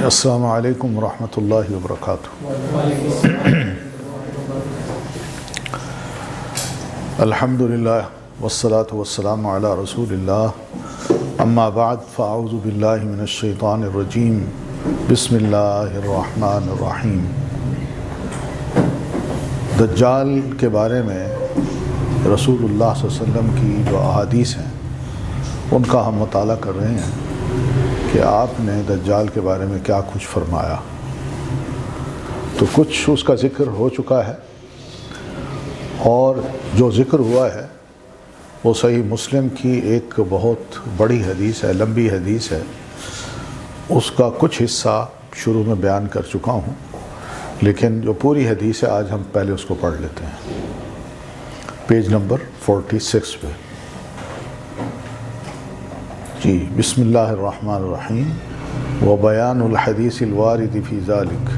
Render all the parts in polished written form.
السلام علیکم ورحمۃ اللہ وبرکاتہ۔ الحمد للہ والصلاة والسلام علی رسول اللہ، اما بعد فاعوذ باللہ من الشیطان الرجیم، بسم اللہ الرحمن الرحیم۔ دجال کے بارے میں رسول اللہ صلی اللہ علیہ وسلم کی جو احادیث ہیں ان کا ہم مطالعہ کر رہے ہیں کہ آپ نے دجال کے بارے میں کیا کچھ فرمایا۔ تو کچھ اس کا ذکر ہو چکا ہے، اور جو ذکر ہوا ہے وہ صحیح مسلم کی ایک بہت بڑی حدیث ہے، لمبی حدیث ہے، اس کا کچھ حصہ شروع میں بیان کر چکا ہوں، لیکن جو پوری حدیث ہے آج ہم پہلے اس کو پڑھ لیتے ہیں۔ پیج نمبر 46 پہ جی، بسم اللہ الرحمن الرحیم۔ وبیان الحدیث الوارد فی ذالک،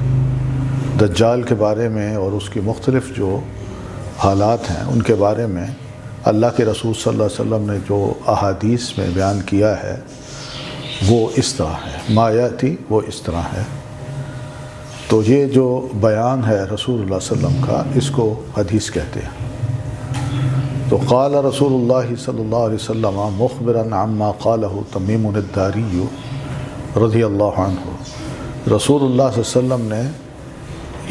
دجال کے بارے میں اور اس کی مختلف جو حالات ہیں ان کے بارے میں اللہ کے رسول صلی اللہ علیہ وسلم نے جو احادیث میں بیان کیا ہے وہ اس طرح ہے، ما یاتی وہ اس طرح ہے۔ تو یہ جو بیان ہے رسول اللہ صلی اللہ علیہ وسلم کا، اس کو حدیث کہتے ہیں۔ تو قال رسول اللہ صلی اللہ علیہ وسلم مخبرا عما قالہ تمیم الداری رضی اللہ عنہ، رسول اللہ صلی اللہ علیہ وسلم نے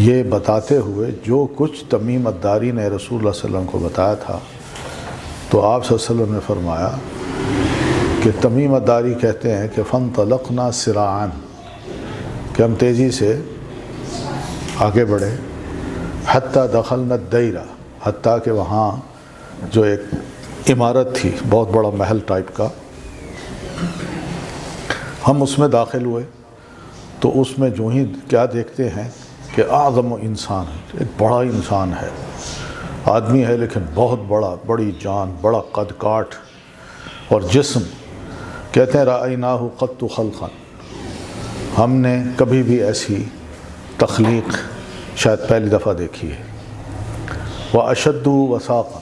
یہ بتاتے ہوئے جو کچھ تمیم الداری نے رسول اللہ صلی اللہ علیہ وسلم کو بتایا تھا، تو آپ صلی اللہ علیہ وسلم نے فرمایا کہ تمیم الداری کہتے ہیں کہ فانطلقنا سراعا، کہ ہم تیزی سے آگے بڑھے، حتی دخلنا الدیرہ، حتیٰ کہ وہاں جو ایک عمارت تھی، بہت بڑا محل ٹائپ کا، ہم اس میں داخل ہوئے تو اس میں جو ہی کیا دیکھتے ہیں کہ اعظم انسان ہے، ایک بڑا انسان ہے، آدمی ہے لیکن بہت بڑا، بڑی جان، بڑا قد کاٹ اور جسم۔ کہتے ہیں رأیناہ قط خلقا، ہم نے کبھی بھی ایسی تخلیق شاید پہلی دفعہ دیکھی ہے۔ واشد وثاقا،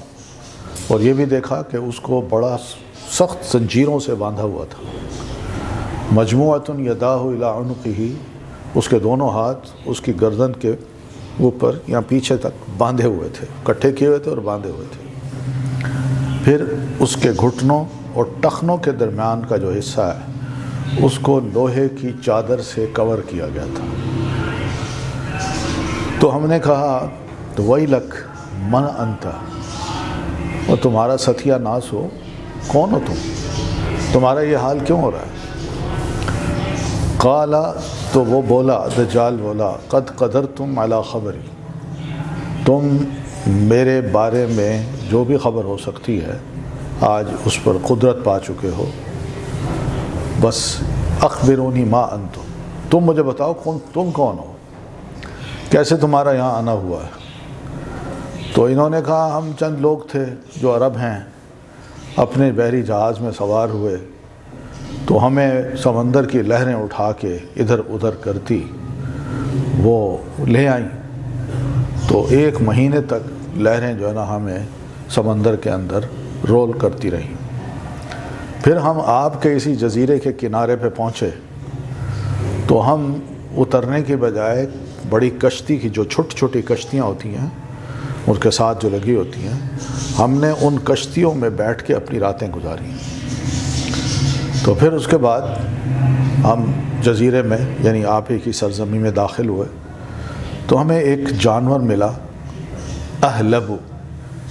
اور یہ بھی دیکھا کہ اس کو بڑا سخت زنجیروں سے باندھا ہوا تھا۔ مجموعۃ یداہ الی عنقہ، اس کے دونوں ہاتھ اس کی گردن کے اوپر یا پیچھے تک باندھے ہوئے تھے، کٹھے کیے ہوئے تھے اور باندھے ہوئے تھے۔ پھر اس کے گھٹنوں اور ٹخنوں کے درمیان کا جو حصہ ہے اس کو لوہے کی چادر سے کور کیا گیا تھا۔ تو ہم نے کہا ویلک من انت، اور تمہارا ستیہ ناس ہو، کون ہو تمہارا یہ حال کیوں ہو رہا ہے؟ قال، تو وہ بولا، دجال بولا، قد قدرتم علی خبری، تم میرے بارے میں جو بھی خبر ہو سکتی ہے آج اس پر قدرت پا چکے ہو، بس اخبرونی ما انتم، تم مجھے بتاؤ تم کون ہو، کیسے تمہارا یہاں آنا ہوا ہے؟ تو انہوں نے کہا ہم چند لوگ تھے جو عرب ہیں، اپنے بحری جہاز میں سوار ہوئے تو ہمیں سمندر کی لہریں اٹھا کے ادھر ادھر کرتی وہ لے آئیں، تو 1 مہینے تک لہریں جو ہے نا ہمیں سمندر کے اندر رول کرتی رہیں۔ پھر ہم آپ کے اسی جزیرے کے کنارے پہ پہنچے تو ہم اترنے کی بجائے بڑی کشتی کی، جو چھوٹی چھوٹی کشتیاں ہوتی ہیں ان کے ساتھ جو لگی ہوتی ہیں، ہم نے ان کشتیوں میں بیٹھ کے اپنی راتیں گزاری۔ تو پھر اس کے بعد ہم جزیرے میں یعنی آپ ہی کی سرزمین میں داخل ہوئے تو ہمیں ایک جانور ملا، اہلب،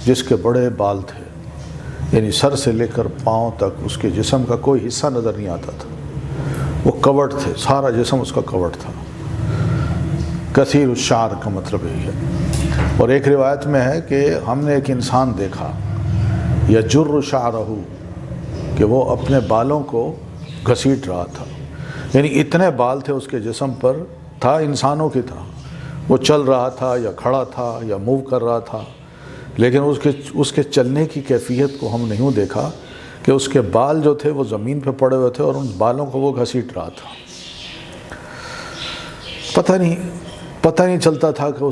جس کے بڑے بال تھے، یعنی سر سے لے کر پاؤں تک اس کے جسم کا کوئی حصہ نظر نہیں آتا تھا، وہ کورڈ تھے، سارا جسم اس کا کورڈ تھا۔ کثیر الشعر کا مطلب یہی ہے۔ اور ایک روایت میں ہے کہ ہم نے ایک انسان دیکھا یجر شعرہ، کہ وہ اپنے بالوں کو گھسیٹ رہا تھا، یعنی اتنے بال تھے اس کے جسم پر، تھا انسانوں کی طرح، وہ چل رہا تھا یا کھڑا تھا یا موو کر رہا تھا، لیکن اس کے چلنے کی کیفیت کو ہم نہیں دیکھا کہ اس کے بال جو تھے وہ زمین پہ پڑے ہوئے تھے اور ان بالوں کو وہ گھسیٹ رہا تھا۔ پتہ نہیں چلتا تھا کہ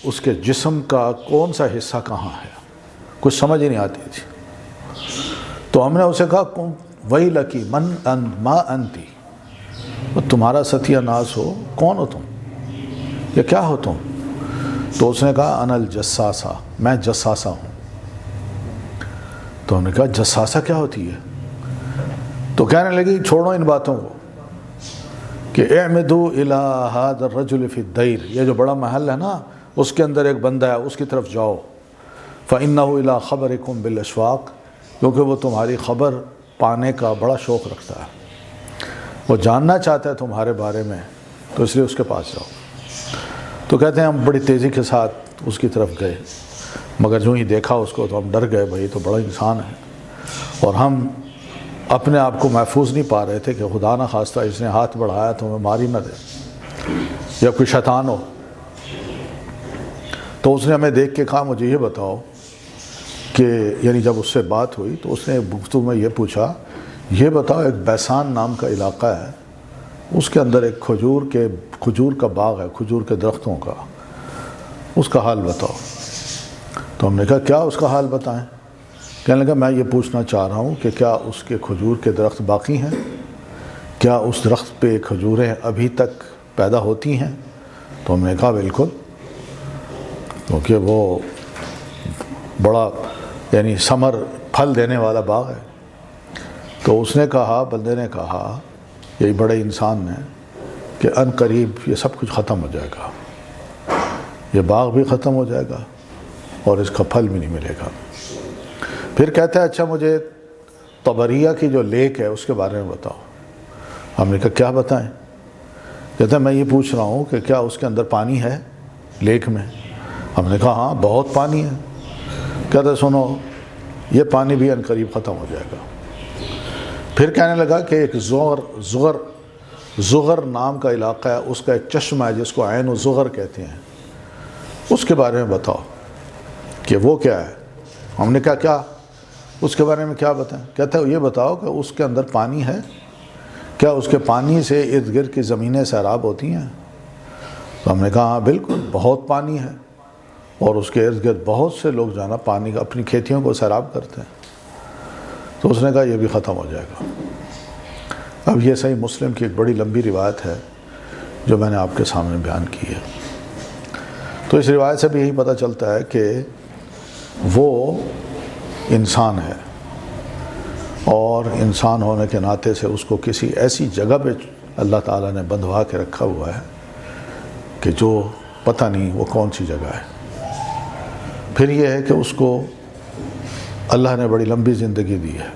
اس کے جسم کا کون سا حصہ کہاں ہے، کچھ سمجھ ہی نہیں آتی تھی۔ تو ہم نے اسے کہا ویلکی من ما انتی، تمہارا ستیہ ناز ہو، کون ہو تم، یا کیا ہو تم؟ تو اس نے کہا انا الجساسہ، میں جساسہ ہوں۔ تو ہم نے کہا جساسہ کیا ہوتی ہے؟ تو کہنے لگی چھوڑو ان باتوں کو، کہ اعمدوا الی ھذا الرجل فی الدیر، یہ جو بڑا محل ہے نا اس کے اندر ایک بندہ ہے، اس کی طرف جاؤ، فإنہ الی خبرکم بالاشواق، کیونکہ وہ تمہاری خبر پانے کا بڑا شوق رکھتا ہے، وہ جاننا چاہتا ہے تمہارے بارے میں، تو اس لیے اس کے پاس جاؤ۔ تو کہتے ہیں ہم بڑی تیزی کے ساتھ اس کی طرف گئے، مگر جو ہی دیکھا اس کو تو ہم ڈر گئے، بھائی تو بڑا انسان ہے، اور ہم اپنے آپ کو محفوظ نہیں پا رہے تھے کہ خدا نہ خواستہ اس نے ہاتھ بڑھایا تو ہمیں مار ہی نہ دے، یا کوئی شیطان ہو۔ تو اس نے ہمیں دیکھ کے کہا مجھے یہ بتاؤ کہ، یعنی جب اس سے بات ہوئی تو اس نے گفتگو میں یہ پوچھا، یہ بتاؤ ایک بیسان نام کا علاقہ ہے، اس کے اندر ایک کھجور کا باغ ہے، کھجور کے درختوں کا، اس کا حال بتاؤ۔ تو ہم نے کہا کیا اس کا حال بتائیں؟ کہنے لگا میں یہ پوچھنا چاہ رہا ہوں کہ کیا اس کے کھجور کے درخت باقی ہیں، کیا اس درخت پہ کھجوریں ابھی تک پیدا ہوتی ہیں؟ تو ہم نے کہا بالکل، کیونکہ وہ بڑا یعنی ثمر پھل دینے والا باغ ہے۔ تو اس نے کہا، بندے نے کہا، یہی بڑے انسان نے، کہ ان قریب یہ سب کچھ ختم ہو جائے گا، یہ باغ بھی ختم ہو جائے گا اور اس کا پھل بھی نہیں ملے گا۔ پھر کہتا ہے اچھا مجھے طبریہ کی جو لیک ہے اس کے بارے میں بتاؤ۔ ہم نے کہا کیا بتائیں؟ کہتا ہے میں یہ پوچھ رہا ہوں کہ کیا اس کے اندر پانی ہے لیک میں؟ ہم نے کہا ہاں بہت پانی ہے۔ کہتا ہے سنو یہ پانی بھی عنقریب ختم ہو جائے گا۔ پھر کہنے لگا کہ ایک زغر نام کا علاقہ ہے، اس کا ایک چشمہ ہے جس کو عین الزغر کہتے ہیں، اس کے بارے میں بتاؤ کہ وہ کیا ہے۔ ہم نے کہا کیا اس کے بارے میں کیا بتائیں؟ کہتا ہے یہ بتاؤ کہ اس کے اندر پانی ہے، کیا اس کے پانی سے ارد گرد کی زمینیں سیراب ہوتی ہیں؟ تو ہم نے کہا ہاں بالکل بہت پانی ہے، اور اس کے ارد گرد بہت سے لوگ جانا پانی کا اپنی کھیتیوں کو سیراب کرتے ہیں۔ تو اس نے کہا یہ بھی ختم ہو جائے گا۔ اب یہ صحیح مسلم کی ایک بڑی لمبی روایت ہے جو میں نے آپ کے سامنے بیان کی ہے۔ تو اس روایت سے بھی یہی پتہ چلتا ہے کہ وہ انسان ہے، اور انسان ہونے کے ناطے سے اس کو کسی ایسی جگہ پہ اللہ تعالیٰ نے بندھوا کے رکھا ہوا ہے کہ جو پتہ نہیں وہ کون سی جگہ ہے۔ پھر یہ ہے کہ اس کو اللہ نے بڑی لمبی زندگی دی ہے،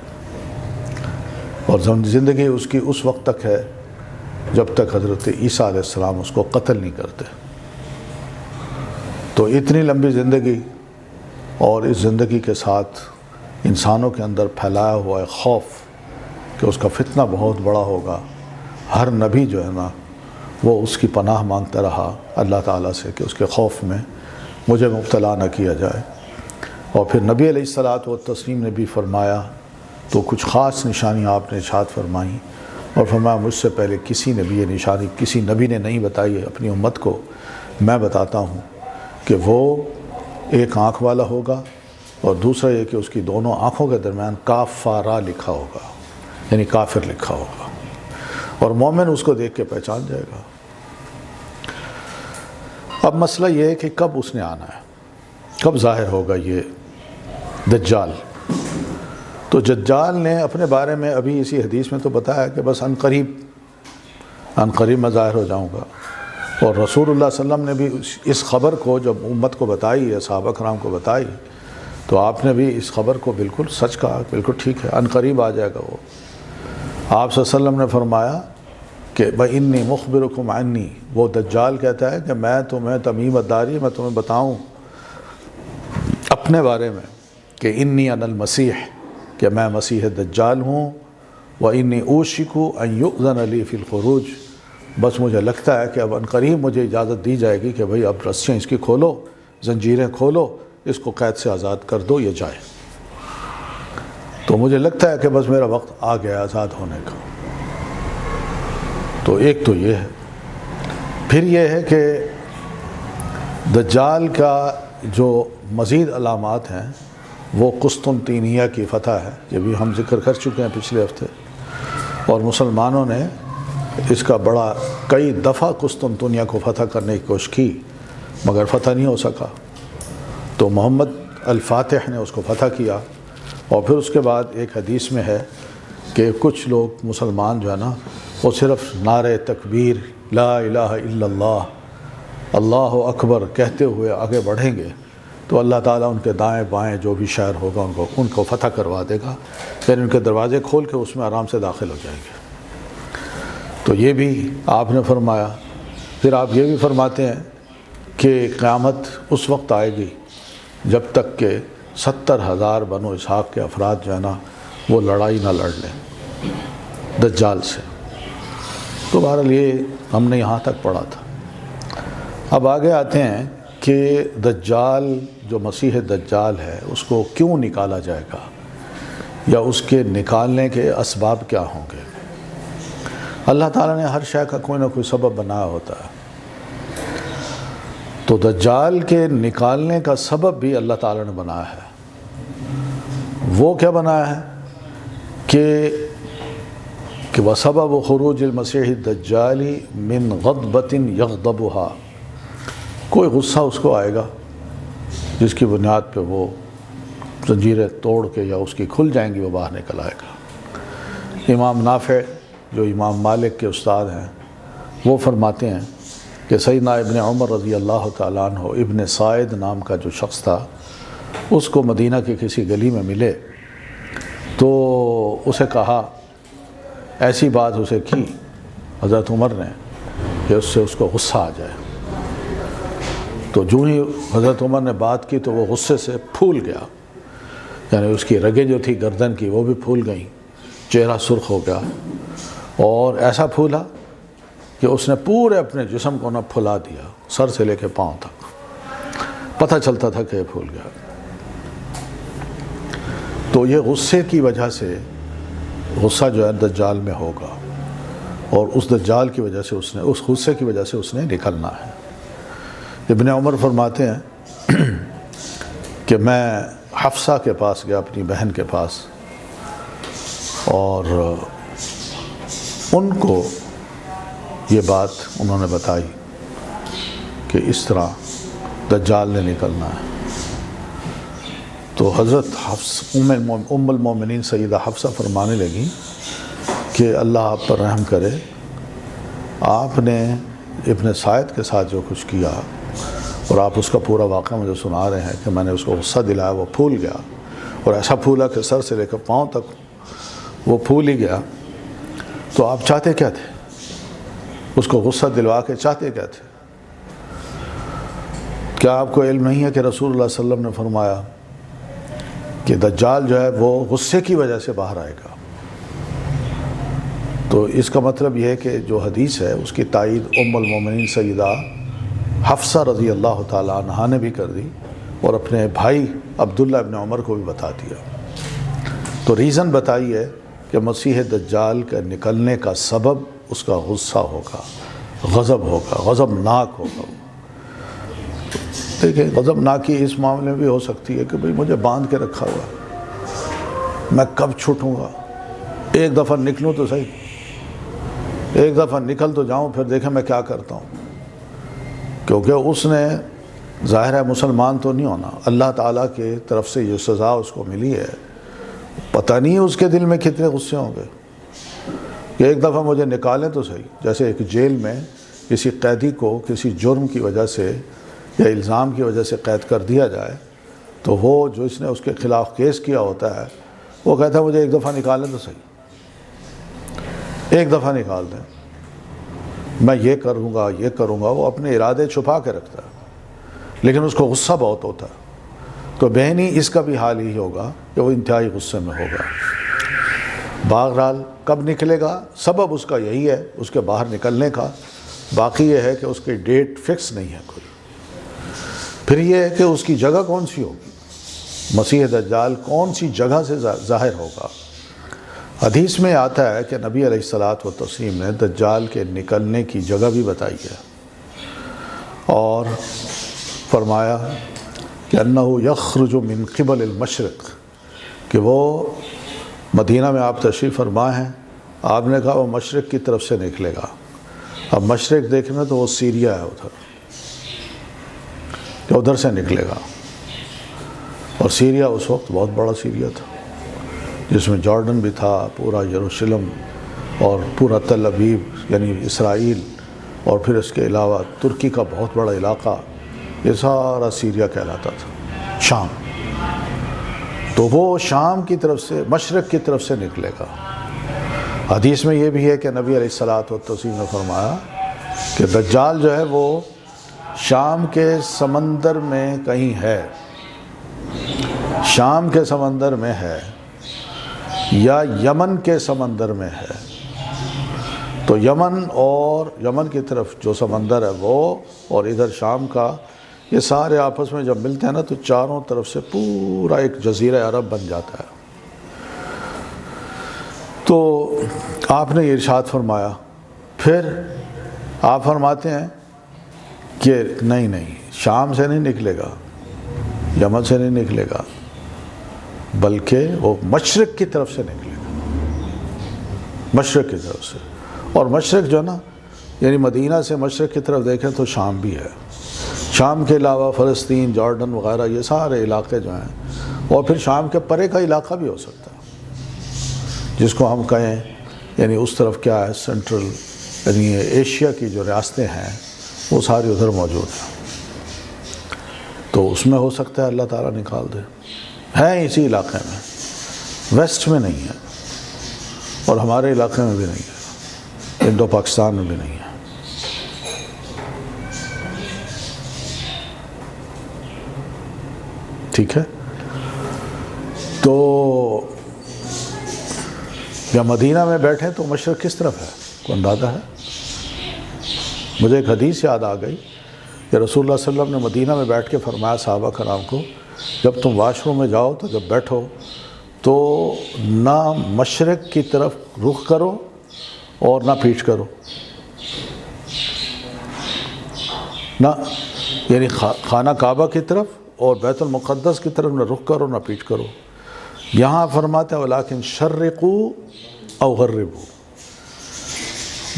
اور زندگی اس کی اس وقت تک ہے جب تک حضرت عیسیٰ علیہ السلام اس کو قتل نہیں کرتے۔ تو اتنی لمبی زندگی، اور اس زندگی کے ساتھ انسانوں کے اندر پھیلایا ہوا ہے خوف کہ اس کا فتنہ بہت بڑا ہوگا۔ ہر نبی جو ہے نا وہ اس کی پناہ مانگتا رہا اللہ تعالیٰ سے کہ اس کے خوف میں مجھے مبتلا نہ کیا جائے۔ اور پھر نبی علیہ الصلاۃ والتسلیم نے بھی فرمایا، تو کچھ خاص نشانیاں آپ نے ارشاد فرمائیں، اور فرمایا مجھ سے پہلے کسی نے بھی یہ نشانی کسی نبی نے نہیں بتائی ہے اپنی امت کو، میں بتاتا ہوں کہ وہ ایک آنکھ والا ہوگا، اور دوسرا یہ کہ اس کی دونوں آنکھوں کے درمیان کافارہ لکھا ہوگا، یعنی کافر لکھا ہوگا، اور مومن اس کو دیکھ کے پہچان جائے گا۔ اب مسئلہ یہ ہے کہ کب اس نے آنا ہے، کب ظاہر ہوگا یہ دجال۔ تو دجال نے اپنے بارے میں ابھی اسی حدیث میں تو بتایا کہ بس عن قریب میں ظاہر ہو جاؤں گا، اور رسول اللہ صلی اللہ علیہ وسلم نے بھی اس خبر کو جب امت کو بتائی ہے، صحابہ کرام کو بتائی، تو آپ نے بھی اس خبر کو بالکل سچ کہا، بالکل ٹھیک ہے، عن قریب آ جائے گا وہ۔ آپ صلی اللہ علیہ وسلم نے فرمایا کہ انی مخبرکم عنی، وہ دجال کہتا ہے کہ میں تمہیں تمیم الداری، میں تمہیں بتاؤں اپنے بارے میں کہ انی انا المسیح، کہ میں مسیح دجال ہوں، وانی اوشک ان یؤذن لی فی الخروج، بس مجھے لگتا ہے کہ اب عنقریب مجھے اجازت دی جائے گی کہ بھئی اب رسیاں اس کی کھولو، زنجیریں کھولو، اس کو قید سے آزاد کر دو، یہ جائے۔ تو مجھے لگتا ہے کہ بس میرا وقت آ گیا آزاد ہونے کا۔ تو ایک تو یہ ہے، پھر یہ ہے کہ دجال کا جو مزید علامات ہیں وہ قسطنطینیہ کی فتح ہے، یہ بھی ہم ذکر کر چکے ہیں پچھلے ہفتے، اور مسلمانوں نے اس کا بڑا کئی دفعہ قسطنطنیہ کو فتح کرنے کی کوشش کی مگر فتح نہیں ہو سکا، تو محمد الفاتح نے اس کو فتح کیا۔ اور پھر اس کے بعد ایک حدیث میں ہے کہ کچھ لوگ مسلمان جو ہے نا وہ صرف نعرہ تکبیر لا الہ الا اللہ اللہ اکبر کہتے ہوئے آگے بڑھیں گے تو اللہ تعالیٰ ان کے دائیں بائیں جو بھی شہر ہوگا ان کو فتح کروا دے گا، پھر ان کے دروازے کھول کے اس میں آرام سے داخل ہو جائیں گے۔ تو یہ بھی آپ نے فرمایا۔ پھر آپ یہ بھی فرماتے ہیں کہ قیامت اس وقت آئے گی جب تک کہ 70,000 بنو اسحاق کے افراد جو ہے نا وہ لڑائی نہ لڑ لیں دجال سے۔ تو بہرحال یہ ہم نے یہاں تک پڑھا تھا۔ اب آگے آتے ہیں کہ دجال جو مسیح دجال ہے اس کو کیوں نکالا جائے گا یا اس کے نکالنے کے اسباب کیا ہوں گے۔ اللہ تعالیٰ نے ہر شے کا کوئی نہ کوئی سبب بنایا ہوتا ہے، تو دجال کے نکالنے کا سبب بھی اللہ تعالیٰ نے بنایا ہے۔ وہ کیا بنایا ہے کہ وَسَبَبُ خُرُوجِ الْمَسِيحِ الدَّجَّالِ مِنْ غَضْبَةٍ يَغْضَبُهَا، کوئی غصہ اس کو آئے گا جس کی بنیاد پہ وہ زنجیریں توڑ کے یا اس کی کھل جائیں گی، وہ باہر نکل آئے گا۔ امام نافع جو امام مالک کے استاد ہیں وہ فرماتے ہیں کہ سیدنا ابن عمر رضی اللہ تعالیٰ عنہ ابن سائد نام کا جو شخص تھا اس کو مدینہ کی کسی گلی میں ملے تو اسے کہا، ایسی بات اسے کی حضرت عمر نے کہ اس کو غصہ آ جائے۔ تو جو ہی حضرت عمر نے بات کی تو وہ غصے سے پھول گیا، یعنی اس کی رگیں جو تھی گردن کی وہ بھی پھول گئیں، چہرہ سرخ ہو گیا اور ایسا پھولا کہ اس نے پورے اپنے جسم کو نہ پھلا دیا، سر سے لے کے پاؤں تک پتہ چلتا تھا کہ یہ پھول گیا۔ تو یہ غصے کی وجہ سے، غصہ جو ہے دجال میں ہوگا اور اس دجال کی وجہ سے اس غصے کی وجہ سے اس نے نکلنا ہے۔ ابن عمر فرماتے ہیں کہ میں حفصہ کے پاس گیا، اپنی بہن کے پاس، اور ان کو یہ بات انہوں نے بتائی کہ اس طرح دجال نے نکلنا ہے۔ تو حضرت ام المومنین سیدہ حفصہ فرمانے لگی کہ اللہ آپ پر رحم کرے، آپ نے ابن سعید کے ساتھ جو کچھ کیا اور آپ اس کا پورا واقعہ مجھے سنا رہے ہیں کہ میں نے اس کو غصہ دلایا، وہ پھول گیا اور ایسا پھولا کہ سر سے لے کر پاؤں تک وہ پھول ہی گیا، تو آپ چاہتے کیا تھے؟ اس کو غصہ دلوا کے چاہتے کیا تھے؟ کیا آپ کو علم نہیں ہے کہ رسول اللہ صلی اللہ علیہ وسلم نے فرمایا کہ دجال جو ہے وہ غصے کی وجہ سے باہر آئے گا؟ تو اس کا مطلب یہ ہے کہ جو حدیث ہے اس کی تائید ام المومنین سیدہ حفصہ رضی اللہ تعالیٰ عنہا نے بھی کر دی اور اپنے بھائی عبداللہ ابن عمر کو بھی بتا دیا۔ تو ریزن بتائی ہے کہ مسیح دجال کے نکلنے کا سبب اس کا غصہ ہوگا، غضب ہوگا، غضبناک ہوگا۔ دیکھیں غضبناکی اس معاملے میں بھی ہو سکتی ہے کہ بھئی مجھے باندھ کے رکھا ہوا، میں کب چھوٹوں گا، ایک دفعہ نکلوں تو صحیح، ایک دفعہ نکل تو جاؤں، پھر دیکھیں میں کیا کرتا ہوں۔ کیونکہ اس نے ظاہر ہے مسلمان تو نہیں ہونا، اللہ تعالیٰ کی طرف سے یہ سزا اس کو ملی ہے، پتہ نہیں اس کے دل میں کتنے غصے ہوں گے کہ ایک دفعہ مجھے نکالیں تو صحیح۔ جیسے ایک جیل میں کسی قیدی کو کسی جرم کی وجہ سے یا الزام کی وجہ سے قید کر دیا جائے تو وہ جو اس نے اس کے خلاف کیس کیا ہوتا ہے وہ کہتا ہے مجھے ایک دفعہ نکالیں تو صحیح، ایک دفعہ نکال دیں، میں یہ کروں گا یہ کروں گا۔ وہ اپنے ارادے چھپا کے رکھتا ہے لیکن اس کو غصہ بہت ہوتا ہے۔ تو بہنی اس کا بھی حال ہی ہوگا کہ وہ انتہائی غصے میں ہوگا۔ بہرحال کب نکلے گا سبب اس کا یہی ہے اس کے باہر نکلنے کا، باقی یہ ہے کہ اس کی ڈیٹ فکس نہیں ہے کوئی۔ پھر یہ ہے کہ اس کی جگہ کون سی ہوگی، مسیح دجال کون سی جگہ سے ظاہر ہوگا۔ حدیث میں آتا ہے کہ نبی علیہ الصلاۃ والتسلیم نے دجال کے نکلنے کی جگہ بھی بتائی ہے اور فرمایا کہ انہ یخرج من قبل المشرق، کہ وہ مدینہ میں آپ تشریف فرما ہیں آپ نے کہا وہ مشرق کی طرف سے نکلے گا. اب مشرق دیکھنا تو وہ سیریا ہے ادھر، کہ ادھر سے نکلے گا. اور سیریا اس وقت بہت بڑا سیریا تھا، جس میں جارڈن بھی تھا، پورا یروشلم اور پورا تل ابیب یعنی اسرائیل، اور پھر اس کے علاوہ ترکی کا بہت بڑا علاقہ، یہ سارا سیریا کہلاتا تھا، شام. تو وہ شام کی طرف سے، مشرق کی طرف سے نکلے گا. حدیث میں یہ بھی ہے کہ نبی علیہ الصلوۃ والتسلیم نے فرمایا کہ دجال جو ہے وہ شام کے سمندر میں کہیں ہے، شام کے سمندر میں ہے یا یمن کے سمندر میں ہے. تو یمن کی طرف جو سمندر ہے وہ، اور ادھر شام کا، یہ سارے آپس میں جب ملتے ہیں نا تو چاروں طرف سے پورا ایک جزیرہ عرب بن جاتا ہے. تو آپ نے یہ ارشاد فرمایا. پھر آپ فرماتے ہیں کہ نہیں، شام سے نہیں نکلے گا، یمن سے نہیں نکلے گا، بلکہ وہ مشرق کی طرف سے نکلے گا، مشرق کی طرف سے. اور مشرق جو نا، یعنی مدینہ سے مشرق کی طرف دیکھیں تو شام بھی ہے. شام کے علاوہ فلسطین، جارڈن وغیرہ یہ سارے علاقے جو ہیں، اور پھر شام کے پرے کا علاقہ بھی ہو سکتا ہے، جس کو ہم کہیں یعنی اس طرف کیا ہے، سینٹرل یعنی ایشیا کی جو ریاستیں ہیں وہ ساری ادھر موجود ہیں. تو اس میں ہو سکتا ہے اللہ تعالیٰ نکال دے. ہیں اسی علاقے میں، ویسٹ میں نہیں ہے، اور ہمارے علاقے میں بھی نہیں ہے، انڈو پاکستان میں بھی نہیں ہے. ٹھیک ہے. تو یا مدینہ میں بیٹھیں تو مشرق کس طرف ہے، کو اندازہ ہے؟ مجھے ایک حدیث یاد آ گئی کہ رسول اللہ صلی اللہ علیہ وسلم نے مدینہ میں بیٹھ کے فرمایا صحابہ کرام کو، جب تم واش روم میں جاؤ تو جب بیٹھو تو نہ مشرق کی طرف رخ کرو اور نہ پیچھ کرو، نہ یعنی خانہ کعبہ کی طرف اور بیت المقدس کی طرف نہ رخ کرو نہ پیچھ کرو. یہاں فرماتے ہیں ولیکن شرقوا او غربوا،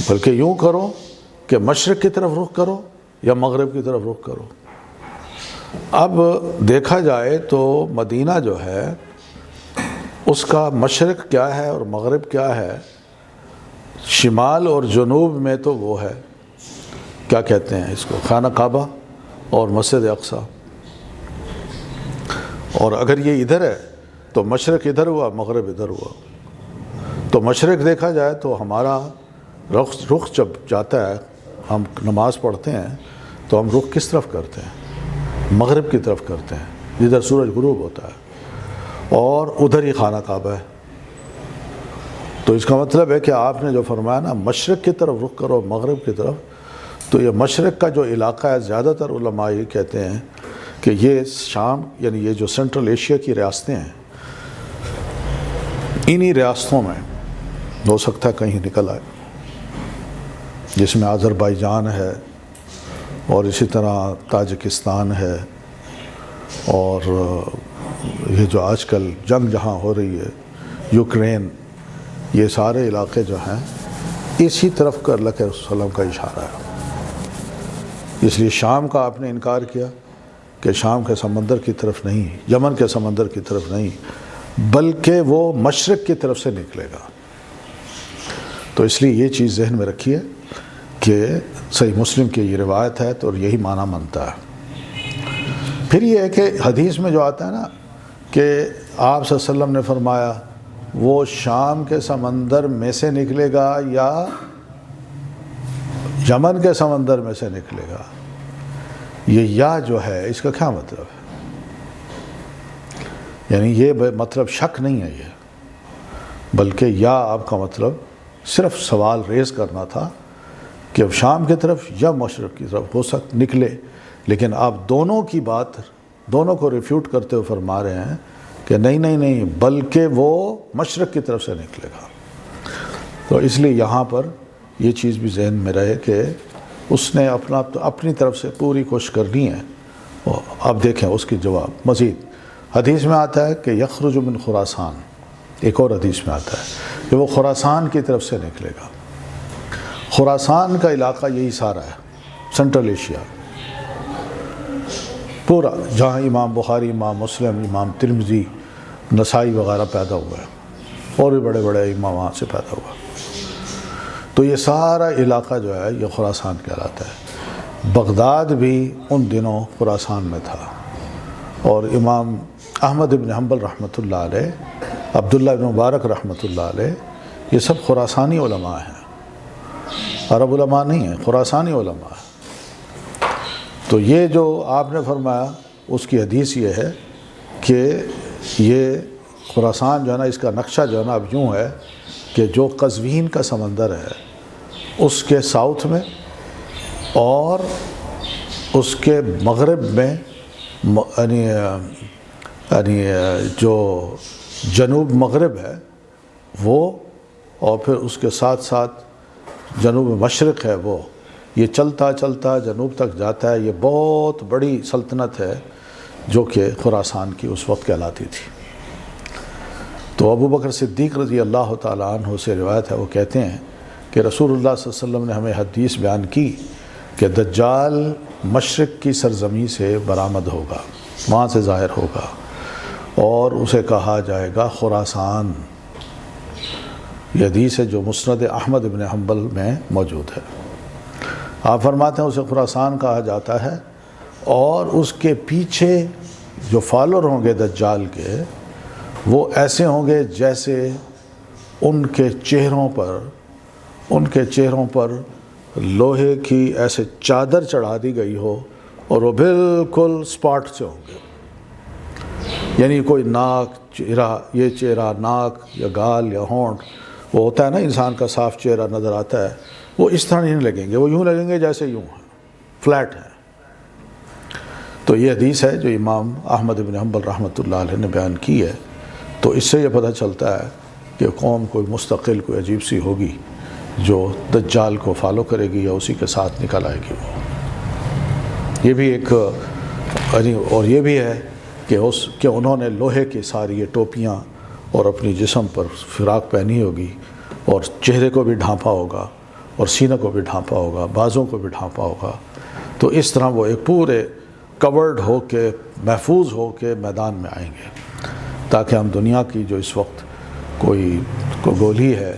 بلکہ یوں کرو کہ مشرق کی طرف رخ کرو یا مغرب کی طرف رخ کرو. اب دیکھا جائے تو مدینہ جو ہے اس کا مشرق کیا ہے اور مغرب کیا ہے، شمال اور جنوب میں تو وہ ہے، کیا کہتے ہیں اس کو، خانہ کعبہ اور مسجد اقصی. اور اگر یہ ادھر ہے تو مشرق ادھر ہوا، مغرب ادھر ہوا. تو مشرق دیکھا جائے تو ہمارا رخ جب جاتا ہے، ہم نماز پڑھتے ہیں تو ہم رخ کس طرف کرتے ہیں، مغرب کی طرف کرتے ہیں، جدھر سورج غروب ہوتا ہے، اور ادھر ہی خانہ کعبہ ہے. تو اس کا مطلب ہے کہ آپ نے جو فرمایا نا مشرق کی طرف رخ کرو مغرب کی طرف، تو یہ مشرق کا جو علاقہ ہے، زیادہ تر علماء یہ کہتے ہیں کہ یہ شام یعنی یہ جو سینٹرل ایشیا کی ریاستیں ہیں، انہی ریاستوں میں ہو سکتا ہے کہیں نکل آئے، جس میں آذربائیجان ہے اور اسی طرح تاجکستان ہے، اور یہ جو آج کل جنگ جہاں ہو رہی ہے، یوکرین، یہ سارے علاقے جو ہیں اسی طرف کا اللہ کے رسول صلی اللہ علیہ وسلم کا اشارہ ہے. اس لیے شام کا آپ نے انکار کیا کہ شام کے سمندر کی طرف نہیں، یمن کے سمندر کی طرف نہیں، بلکہ وہ مشرق کی طرف سے نکلے گا. تو اس لیے یہ چیز ذہن میں رکھیے کہ صحیح مسلم کی یہ روایت ہے تو یہی معنی منتا ہے. پھر یہ ہے کہ حدیث میں جو آتا ہے نا کہ آپ صلی اللہ علیہ وسلم نے فرمایا وہ شام کے سمندر میں سے نکلے گا یا یمن کے سمندر میں سے نکلے گا، یہ یا جو ہے اس کا کیا مطلب ہے؟ یعنی یہ مطلب شک نہیں ہے یہ، بلکہ یا آپ کا مطلب صرف سوال ریز کرنا تھا کہ اب شام کی طرف یا مشرق کی طرف ہو نکلے. لیکن آپ دونوں کی بات، دونوں کو ریفیوٹ کرتے ہوئے فرما رہے ہیں کہ نہیں بلکہ وہ مشرق کی طرف سے نکلے گا. تو اس لیے یہاں پر یہ چیز بھی ذہن میں رہے کہ اس نے اپنی طرف سے پوری کوشش کرنی ہے. اب دیکھیں اس کی جواب مزید حدیث میں آتا ہے کہ یخرج من خراسان، ایک اور حدیث میں آتا ہے کہ وہ خراسان کی طرف سے نکلے گا۔ خراسان کا علاقہ یہی سارا ہے، سنٹرل ایشیا پورا، جہاں امام بخاری، امام مسلم، امام ترمذی، نسائی وغیرہ پیدا ہوا ہے، اور بھی بڑے بڑے امام وہاں سے پیدا ہوا۔ تو یہ سارا علاقہ جو ہے یہ خراسان کہلاتا ہے۔ بغداد بھی ان دنوں خراسان میں تھا، اور امام احمد بن حنبل رحمۃ اللہ علیہ، عبداللہ بن مبارک رحمۃ اللہ علیہ، یہ سب خراسانی علماء ہیں، عرب علماء نہیں ہیں، خراسانی علماء ہیں۔ تو یہ جو آپ نے فرمایا اس کی حدیث یہ ہے کہ یہ خراسان جو ہے نا، اس کا نقشہ جو ہے نا اب یوں ہے کہ جو قزوین کا سمندر ہے اس کے ساؤتھ میں اور اس کے مغرب میں، یعنی جو جنوب مغرب ہے وہ، اور پھر اس کے ساتھ ساتھ جنوب مشرق ہے وہ، یہ چلتا چلتا جنوب تک جاتا ہے۔ یہ بہت بڑی سلطنت ہے جو کہ خراسان کی اس وقت کہلاتی تھی۔ تو ابو بکر صدیق رضی اللہ تعالیٰ عنہ سے روایت ہے، وہ کہتے ہیں کہ رسول اللہ صلی اللہ علیہ وسلم نے ہمیں حدیث بیان کی کہ دجال مشرق کی سرزمین سے برآمد ہوگا، وہاں سے ظاہر ہوگا، اور اسے کہا جائے گا خراسان۔ یہ حدیث ہے جو مسند احمد بن حنبل میں موجود ہے۔ آپ فرماتے ہیں اسے خراسان کہا جاتا ہے، اور اس کے پیچھے جو فالوور ہوں گے دجال کے، وہ ایسے ہوں گے جیسے ان کے چہروں پر لوہے کی ایسے چادر چڑھا دی گئی ہو، اور وہ بالکل سپاٹ سے ہوں گے، یعنی کوئی ناک، یہ چہرہ، ناک یا گال یا ہونٹ، وہ ہوتا ہے نا انسان کا صاف چہرہ نظر آتا ہے، وہ اس طرح نہیں لگیں گے، وہ یوں لگیں گے جیسے یوں ہیں، فلیٹ ہیں۔ تو یہ حدیث ہے جو امام احمد بن حنبل رحمۃ اللہ علیہ نے بیان کی ہے۔ تو اس سے یہ پتہ چلتا ہے کہ قوم کوئی مستقل، کوئی عجیب سی ہوگی جو دجال کو فالو کرے گی یا اسی کے ساتھ نکل آئے گی۔ وہ یہ بھی ایک، اور یہ بھی ہے کہ انہوں نے لوہے کی ساری یہ ٹوپیاں اور اپنی جسم پر فراق پہنی ہوگی، اور چہرے کو بھی ڈھانپا ہوگا، اور سینہ کو بھی ڈھانپا ہوگا، بازوں کو بھی ڈھانپا ہوگا۔ تو اس طرح وہ ایک پورے کورڈ ہو کے، محفوظ ہو کے میدان میں آئیں گے، تاکہ ہم دنیا کی جو اس وقت کوئی گولی ہے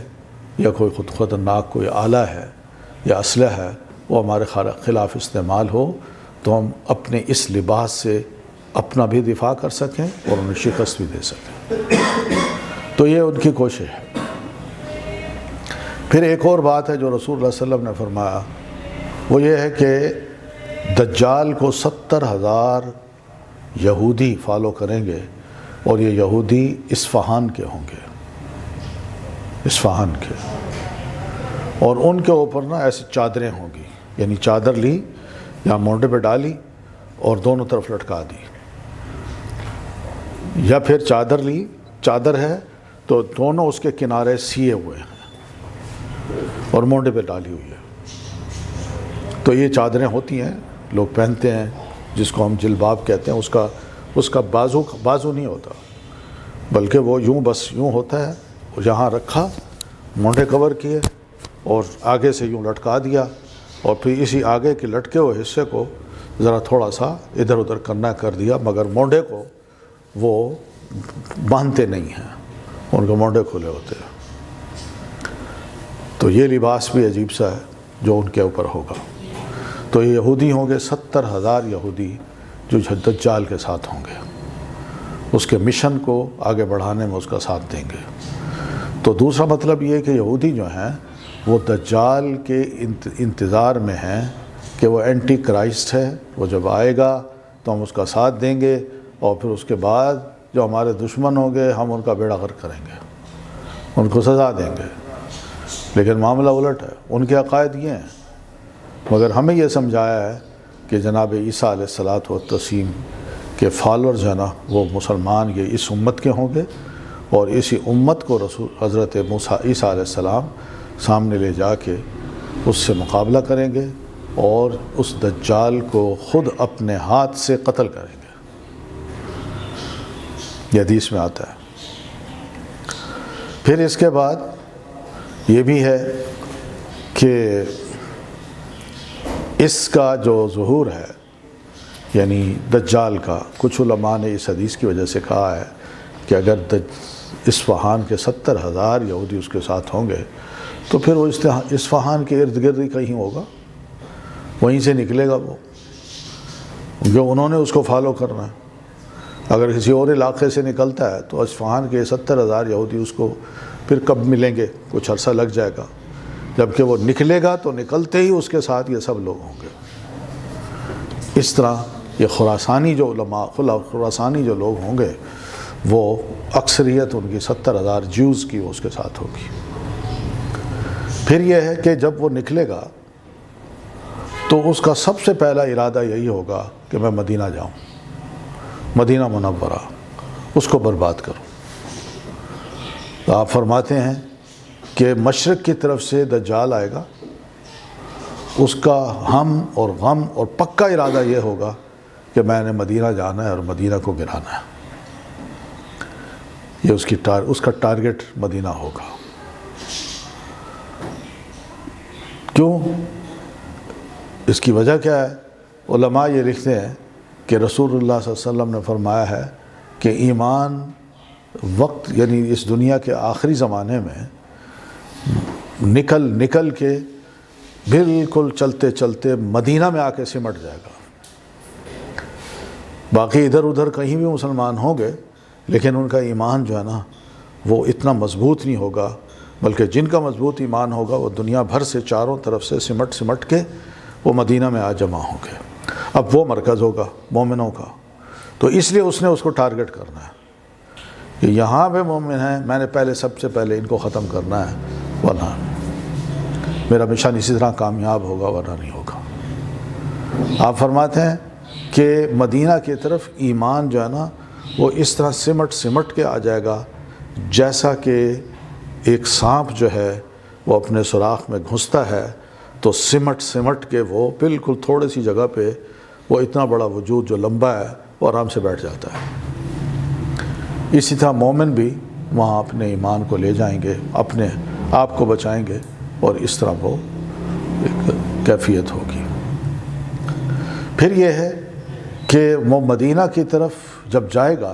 یا کوئی خطرناک کوئی آلہ ہے یا اسلحہ ہے وہ ہمارے خلاف استعمال ہو، تو ہم اپنے اس لباس سے اپنا بھی دفاع کر سکیں اور انہیں شکست بھی دے سکیں۔ تو یہ ان کی کوشش ہے۔ پھر ایک اور بات ہے جو رسول اللہ صلی اللہ علیہ وسلم نے فرمایا، وہ یہ ہے کہ دجال کو 70,000 یہودی فالو کریں گے، اور یہ یہودی اصفہان کے ہوں گے، اصفہان کے، اور ان کے اوپر نا ایسی چادریں ہوں گی، یعنی چادر لی یا مونڈے پہ ڈالی اور دونوں طرف لٹکا دی، یا پھر چادر لی، چادر ہے تو دونوں اس کے کنارے سیے ہوئے ہیں اور مونڈے پہ ڈالی ہوئی ہے۔ تو یہ چادریں ہوتی ہیں، لوگ پہنتے ہیں، جس کو ہم جلباب کہتے ہیں۔ اس کا بازو نہیں ہوتا، بلکہ وہ یوں، بس یوں ہوتا ہے، یہاں رکھا، مونڈے کور کیے اور آگے سے یوں لٹکا دیا، اور پھر اسی آگے کے لٹکے ہوئے حصے کو ذرا تھوڑا سا ادھر ادھر کرنا کر دیا، مگر مونڈے کو وہ باندھتے نہیں ہیں، ان کے مونڈے کھلے ہوتے ہیں۔ تو یہ لباس بھی عجیب سا ہے جو ان کے اوپر ہوگا۔ تو یہ یہودی ہوں گے، 70,000 یہودی جو دجال کے ساتھ ہوں گے، اس کے مشن کو آگے بڑھانے میں اس کا ساتھ دیں گے۔ تو دوسرا مطلب یہ ہے کہ یہودی جو ہیں وہ دجال کے انتظار میں ہیں کہ وہ اینٹی کرائسٹ ہے، وہ جب آئے گا تو ہم اس کا ساتھ دیں گے، اور پھر اس کے بعد جو ہمارے دشمن ہوں گے ہم ان کا بیڑا غرق کریں گے، ان کو سزا دیں گے۔ لیکن معاملہ الٹ ہے، ان کے عقائد یہ ہیں، مگر ہمیں یہ سمجھایا ہے کہ جناب عیسیٰ علیہ الصلاۃ والتسلیم کے فالورز جو ہیں نا وہ مسلمان یہ اس امت کے ہوں گے، اور اسی امت کو رسول حضرت عیسیٰ علیہ السلام سامنے لے جا کے اس سے مقابلہ کریں گے، اور اس دجال کو خود اپنے ہاتھ سے قتل کریں گے۔ یہ حدیث میں آتا ہے۔ پھر اس کے بعد یہ بھی ہے کہ اس کا جو ظہور ہے یعنی دجال کا، کچھ علماء نے اس حدیث کی وجہ سے کہا ہے کہ اگر اصفہان کے 70,000 یہودی اس کے ساتھ ہوں گے تو پھر وہ اصفہان کے ارد گرد ہی کہیں ہوگا، وہیں سے نکلے گا وہ، جو انہوں نے اس کو فالو کرنا ہے۔ اگر کسی اور علاقے سے نکلتا ہے تو اصفہان کے 70,000 یہودی اس کو پھر کب ملیں گے، کچھ عرصہ لگ جائے گا، جبکہ وہ نکلے گا تو نکلتے ہی اس کے ساتھ یہ سب لوگ ہوں گے۔ اس طرح یہ خراسانی جو علماء، خراسانی جو لوگ ہوں گے وہ اکثریت ان کی 70,000 جیوز کی اس کے ساتھ ہوگی۔ پھر یہ ہے کہ جب وہ نکلے گا تو اس کا سب سے پہلا ارادہ یہی ہوگا کہ میں مدینہ جاؤں، مدینہ منورہ، اس کو برباد کروں۔ تو آپ فرماتے ہیں کہ مشرق کی طرف سے دجال آئے گا، اس کا ہم اور غم اور پکا ارادہ یہ ہوگا کہ میں نے مدینہ جانا ہے اور مدینہ کو گرانا ہے، یہ اس کا ٹارگٹ مدینہ ہوگا۔ کیوں؟ اس کی وجہ کیا ہے؟ علماء یہ لکھتے ہیں کہ رسول اللہ صلی اللہ علیہ وسلم نے فرمایا ہے کہ ایمان وقت یعنی اس دنیا کے آخری زمانے میں نکل کے بالکل چلتے چلتے مدینہ میں آ کے سمٹ جائے گا۔ باقی ادھر ادھر کہیں بھی مسلمان ہوں گے لیکن ان کا ایمان جو ہے نا وہ اتنا مضبوط نہیں ہوگا، بلکہ جن کا مضبوط ایمان ہوگا وہ دنیا بھر سے چاروں طرف سے سمٹ کے وہ مدینہ میں آ جمع ہوں گے۔ اب وہ مرکز ہوگا مومنوں کا، تو اس لیے اس نے اس کو ٹارگٹ کرنا ہے کہ یہاں پہ مومن ہیں، میں نے سب سے پہلے ان کو ختم کرنا ہے، ورنہ میرا مشن اسی طرح کامیاب ہوگا ورنہ نہیں ہوگا۔ آپ فرماتے ہیں کہ مدینہ کی طرف ایمان جو ہے نا وہ اس طرح سمٹ کے آ جائے گا جیسا کہ ایک سانپ جو ہے وہ اپنے سوراخ میں گھستا ہے تو سمٹ کے وہ بالکل تھوڑی سی جگہ پہ وہ اتنا بڑا وجود جو لمبا ہے وہ آرام سے بیٹھ جاتا ہے۔ اسی طرح مومن بھی وہاں اپنے ایمان کو لے جائیں گے، اپنے آپ کو بچائیں گے، اور اس طرح وہ ایک کیفیت ہوگی۔ پھر یہ ہے کہ وہ مدینہ کی طرف جب جائے گا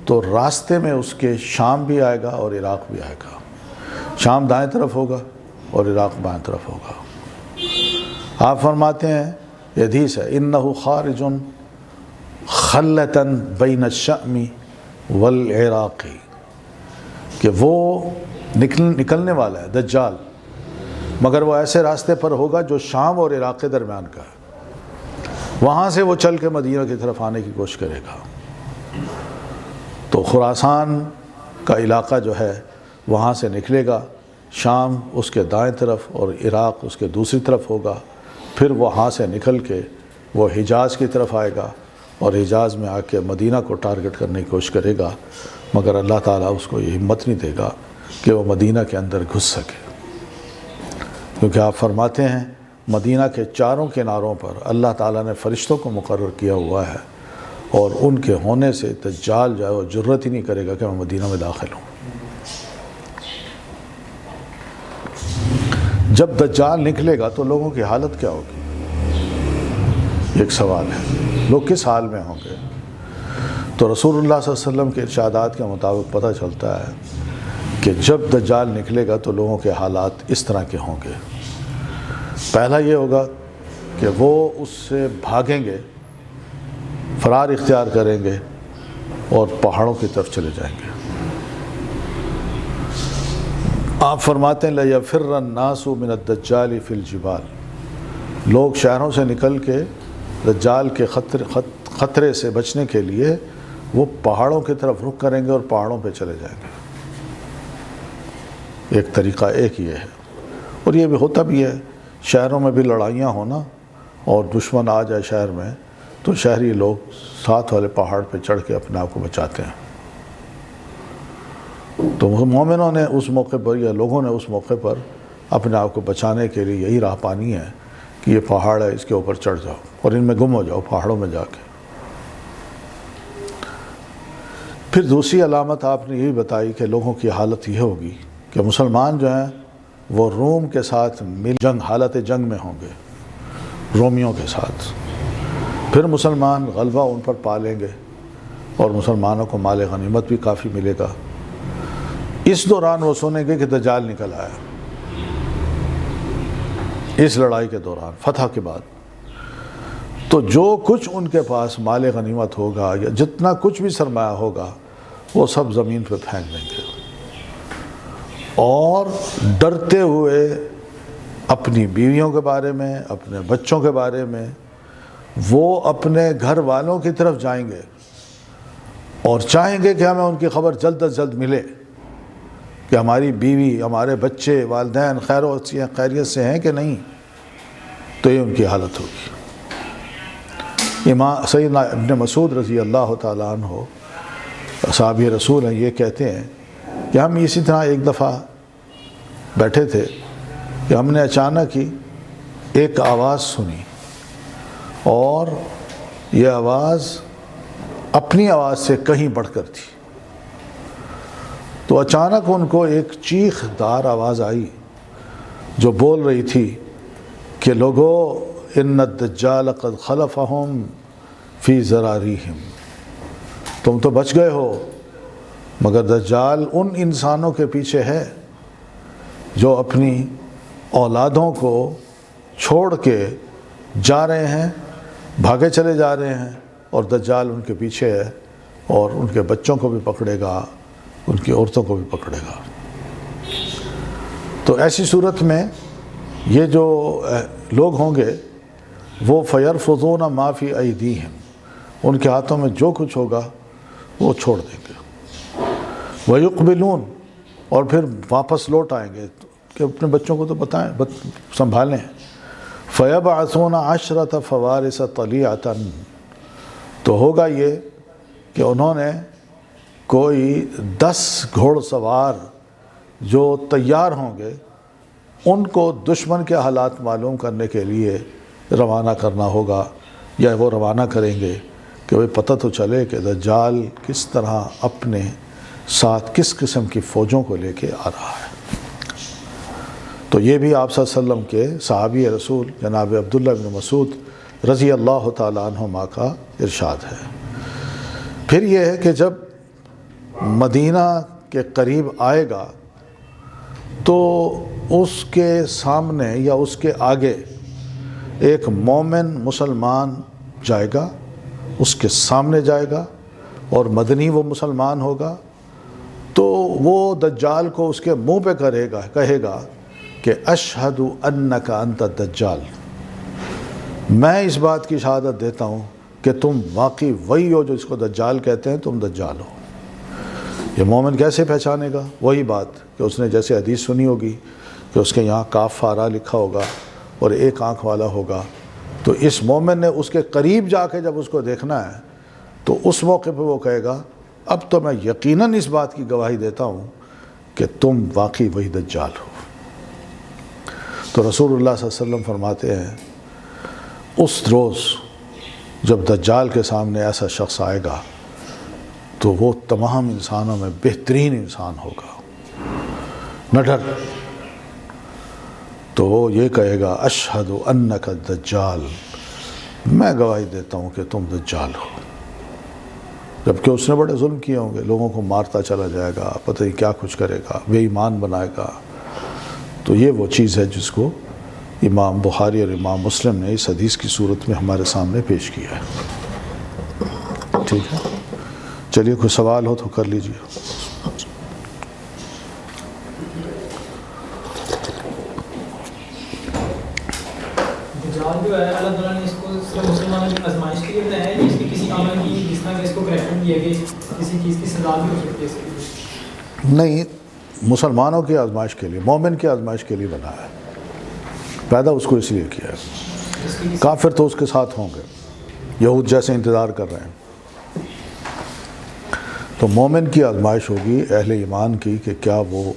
تو راستے میں اس کے شام بھی آئے گا اور عراق بھی آئے گا۔ شام دائیں طرف ہوگا اور عراق بائیں طرف ہوگا۔ آپ فرماتے ہیں یہ حدیث ہے اِنَّهُ خَارِجٌ خَلَّةً بَيْنَ الشَّأْمِ وَالْعِرَاقِ، کہ وہ نکلنے والا ہے دجال، مگر وہ ایسے راستے پر ہوگا جو شام اور عراق کے درمیان کا ہے، وہاں سے وہ چل کے مدینہ کی طرف آنے کی کوشش کرے گا۔ تو خراسان کا علاقہ جو ہے وہاں سے نکلے گا، شام اس کے دائیں طرف اور عراق اس کے دوسری طرف ہوگا، پھر وہاں سے نکل کے وہ حجاز کی طرف آئے گا اور حجاز میں آ کے مدینہ کو ٹارگٹ کرنے کی کوشش کرے گا، مگر اللہ تعالیٰ اس کو یہ ہمت نہیں دے گا کہ وہ مدینہ کے اندر گھس سکے، کیونکہ آپ فرماتے ہیں مدینہ کے چاروں کناروں پر اللہ تعالیٰ نے فرشتوں کو مقرر کیا ہوا ہے، اور ان کے ہونے سے دجال جو ہے وہ جرت ہی نہیں کرے گا کہ میں مدینہ میں داخل ہوں۔ جب دجال نکلے گا تو لوگوں کی حالت کیا ہوگی؟ ایک سوال ہے، لوگ کس حال میں ہوں گے؟ تو رسول اللہ صلی اللہ علیہ وسلم کے ارشادات کے مطابق پتہ چلتا ہے کہ جب دجال نکلے گا تو لوگوں کے حالات اس طرح کے ہوں گے۔ پہلا یہ ہوگا کہ وہ اس سے بھاگیں گے، فرار اختیار کریں گے اور پہاڑوں کی طرف چلے جائیں گے۔ آپ فرماتے ہیں لَيَفِرَّ النَّاسُ مِنَ الدَّجَّالِ فِي الْجِبَالِ، لوگ شہروں سے نکل کے دجال کے خطرے سے بچنے کے لیے وہ پہاڑوں کی طرف رخ کریں گے اور پہاڑوں پہ چلے جائیں گے۔ ایک طریقہ ایک یہ ہے، اور یہ بھی ہوتا بھی ہے، شہروں میں بھی لڑائیاں ہونا اور دشمن آ جائے شہر میں تو شہری لوگ ساتھ والے پہاڑ پہ چڑھ کے اپنے آپ کو بچاتے ہیں۔ تو مومنوں نے اس موقع پر یا لوگوں نے اس موقع پر اپنے آپ کو بچانے کے لیے یہی راہ پانی ہے کہ یہ پہاڑ ہے، اس کے اوپر چڑھ جاؤ اور ان میں گم ہو جاؤ پہاڑوں میں جا کے۔ پھر دوسری علامت آپ نے یہی بتائی کہ لوگوں کی حالت یہ ہوگی کہ مسلمان جو ہیں وہ روم کے ساتھ مل حالت جنگ میں ہوں گے، رومیوں کے ساتھ. پھر مسلمان غلبہ ان پر پا لیں گے اور مسلمانوں کو مال غنیمت بھی کافی ملے گا. اس دوران وہ سنیں گے کہ دجال نکل آیا، اس لڑائی کے دوران فتح کے بعد. تو جو کچھ ان کے پاس مال غنیمت ہوگا یا جتنا کچھ بھی سرمایہ ہوگا وہ سب زمین پہ پھینک دیں گے اور ڈرتے ہوئے اپنی بیویوں کے بارے میں، اپنے بچوں کے بارے میں، وہ اپنے گھر والوں کی طرف جائیں گے اور چاہیں گے کہ ہمیں ان کی خبر جلد از جلد ملے کہ ہماری بیوی، ہمارے بچے، والدین خیریت سے ہیں کہ نہیں. تو یہ ان کی حالت ہوگی. امام سیدنا ابن مسعود رضی اللہ تعالیٰ عنہ صحابی رسول ہیں، یہ کہتے ہیں کہ ہم اسی طرح ایک دفعہ بیٹھے تھے کہ ہم نے اچانک ہی ایک آواز سنی اور یہ آواز اپنی آواز سے کہیں بڑھ کر تھی. تو اچانک ان کو ایک چیخ دار آواز آئی جو بول رہی تھی کہ لوگو ان الدجال قد خلفہم فی ذراریہم، تم تو بچ گئے ہو مگر دجال ان انسانوں کے پیچھے ہے جو اپنی اولادوں کو چھوڑ کے جا رہے ہیں، بھاگے چلے جا رہے ہیں، اور دجال ان کے پیچھے ہے اور ان کے بچوں کو بھی پکڑے گا، ان کی عورتوں کو بھی پکڑے گا. تو ایسی صورت میں یہ جو لوگ ہوں گے وہ فَيَرْفُضُونَ مَا فِي أَيْدِيهِمْ، ان کے ہاتھوں میں جو کچھ ہوگا وہ چھوڑ دیں گے. وَيُقْبِلُونَ، اور پھر واپس لوٹ آئیں گے کہ اپنے بچوں کو تو بتائیں، سنبھالیں. فَيَبْعَثُونَ عَشْرَةَ فَوَارِسَ طَلِيعَةً، تو ہوگا یہ کہ انہوں نے کوئی 10 گھوڑ سوار جو تیار ہوں گے ان کو دشمن کے حالات معلوم کرنے کے لیے روانہ کرنا ہوگا، یا وہ روانہ کریں گے کہ وہ پتہ تو چلے کہ دجال کس طرح اپنے ساتھ کس قسم کی فوجوں کو لے کے آ رہا ہے. تو یہ بھی آپ صلی اللہ علیہ وسلم کے صحابی رسول جناب عبداللہ بن مسعود رضی اللہ تعالیٰ عنہما کا ارشاد ہے. پھر یہ ہے کہ جب مدینہ کے قریب آئے گا تو اس کے سامنے یا اس کے آگے ایک مومن مسلمان جائے گا، اس کے سامنے جائے گا اور مدنی وہ مسلمان ہوگا. تو وہ دجال کو اس کے منہ پہ کہے گا کہ اشہد انک انت الدجال، میں اس بات کی شہادت دیتا ہوں کہ تم واقعی وہی ہو جو اس کو دجال کہتے ہیں، تم دجال ہو. یہ مومن کیسے پہچانے گا؟ وہی بات کہ اس نے جیسے حدیث سنی ہوگی کہ اس کے یہاں کاف فارا لکھا ہوگا اور ایک آنکھ والا ہوگا. تو اس مومن نے اس کے قریب جا کے جب اس کو دیکھنا ہے تو اس موقع پہ وہ کہے گا اب تو میں یقیناً اس بات کی گواہی دیتا ہوں کہ تم واقعی وہی دجال ہو. تو رسول اللہ صلی اللہ علیہ وسلم فرماتے ہیں اس روز جب دجال کے سامنے ایسا شخص آئے گا تو وہ تمام انسانوں میں بہترین انسان ہوگا، نہ ڈر. تو وہ یہ کہے گا اشہد انک الدجال، میں گواہی دیتا ہوں کہ تم دجال ہو. جبکہ اس نے بڑے ظلم کیے ہوں گے، لوگوں کو مارتا چلا جائے گا، پتہ نہیں کیا کچھ کرے گا، بے ایمان بنائے گا. تو یہ وہ چیز ہے جس کو امام بخاری اور امام مسلم نے اس حدیث کی صورت میں ہمارے سامنے پیش کیا ہے. ٹھیک ہے، چلیے کوئی سوال ہو تو کر لیجیے. جو ہے اللہ تعالیٰ نے اس کو صرف مسلمانوں کی آزمائش کے لیے بتایا ہے، اس کی کسی عمل کی جس طرح کہ اس کو کریکٹر دیا گیا کسی چیز کی سزا بھی ہو سکتی ہے اس کے لیے؟ نہیں، مسلمانوں کی آزمائش کے لیے، مومن کی آزمائش کے لیے بنایا ہے. پیدا اس کو اس لیے کیا ہے. کافر تو اس کے ساتھ ہوں گے، یہود جیسے انتظار کر رہے ہیں. تو مومن کی آزمائش ہوگی اہل ایمان کی کہ کیا وہ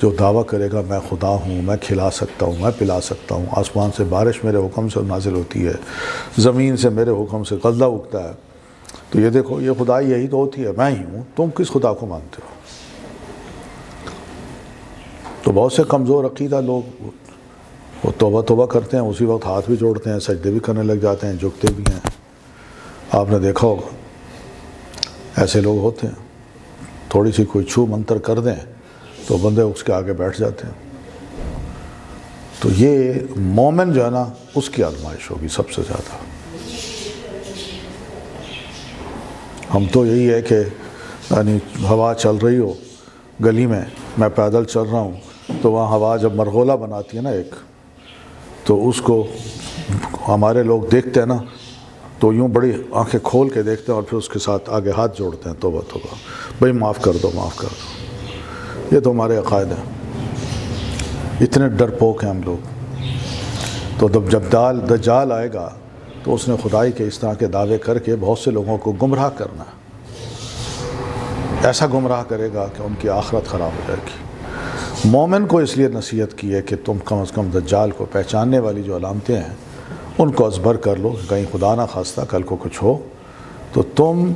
جو دعویٰ کرے گا میں خدا ہوں، میں کھلا سکتا ہوں، میں پلا سکتا ہوں، آسمان سے بارش میرے حکم سے نازل ہوتی ہے، زمین سے میرے حکم سے غلہ اگتا ہے، تو یہ دیکھو یہ خدا یہی تو ہوتی ہے، میں ہی ہوں، تم کس خدا کو مانتے ہو؟ تو بہت سے کمزور عقیدہ لوگ وہ توبہ کرتے ہیں، اسی وقت ہاتھ بھی جوڑتے ہیں، سجدے بھی کرنے لگ جاتے ہیں، جھکتے بھی ہیں. آپ نے دیکھا ہوگا ایسے لوگ ہوتے ہیں، تھوڑی سی کوئی چھو منتر کر دیں تو بندے اس کے آگے بیٹھ جاتے ہیں. تو یہ مومن جو ہے نا اس کی آزمائش ہوگی سب سے زیادہ. ہم تو یہی ہے کہ یعنی ہوا چل رہی ہو گلی میں پیدل چل رہا ہوں تو وہاں ہوا جب مرغولہ بناتی ہے نا ایک، تو اس کو ہمارے لوگ دیکھتے ہیں نا تو یوں بڑی آنکھیں کھول کے دیکھتے ہیں اور پھر اس کے ساتھ آگے ہاتھ جوڑتے ہیں، توبہ بھائی معاف کر دو معاف کر دو. یہ تو ہمارے عقائد ہیں، اتنے ڈرپوک ہیں ہم لوگ. تو جب دجال آئے گا تو اس نے خدائی کے اس طرح کے دعوے کر کے بہت سے لوگوں کو گمراہ کرنا، ایسا گمراہ کرے گا کہ ان کی آخرت خراب ہو جائے گی. مومن کو اس لیے نصیحت کی ہے کہ تم کم از کم دجال کو پہچاننے والی جو علامتیں ہیں ان کو ازبر کر لو، کہیں خدا نہ خواستہ کل کو کچھ ہو تو تم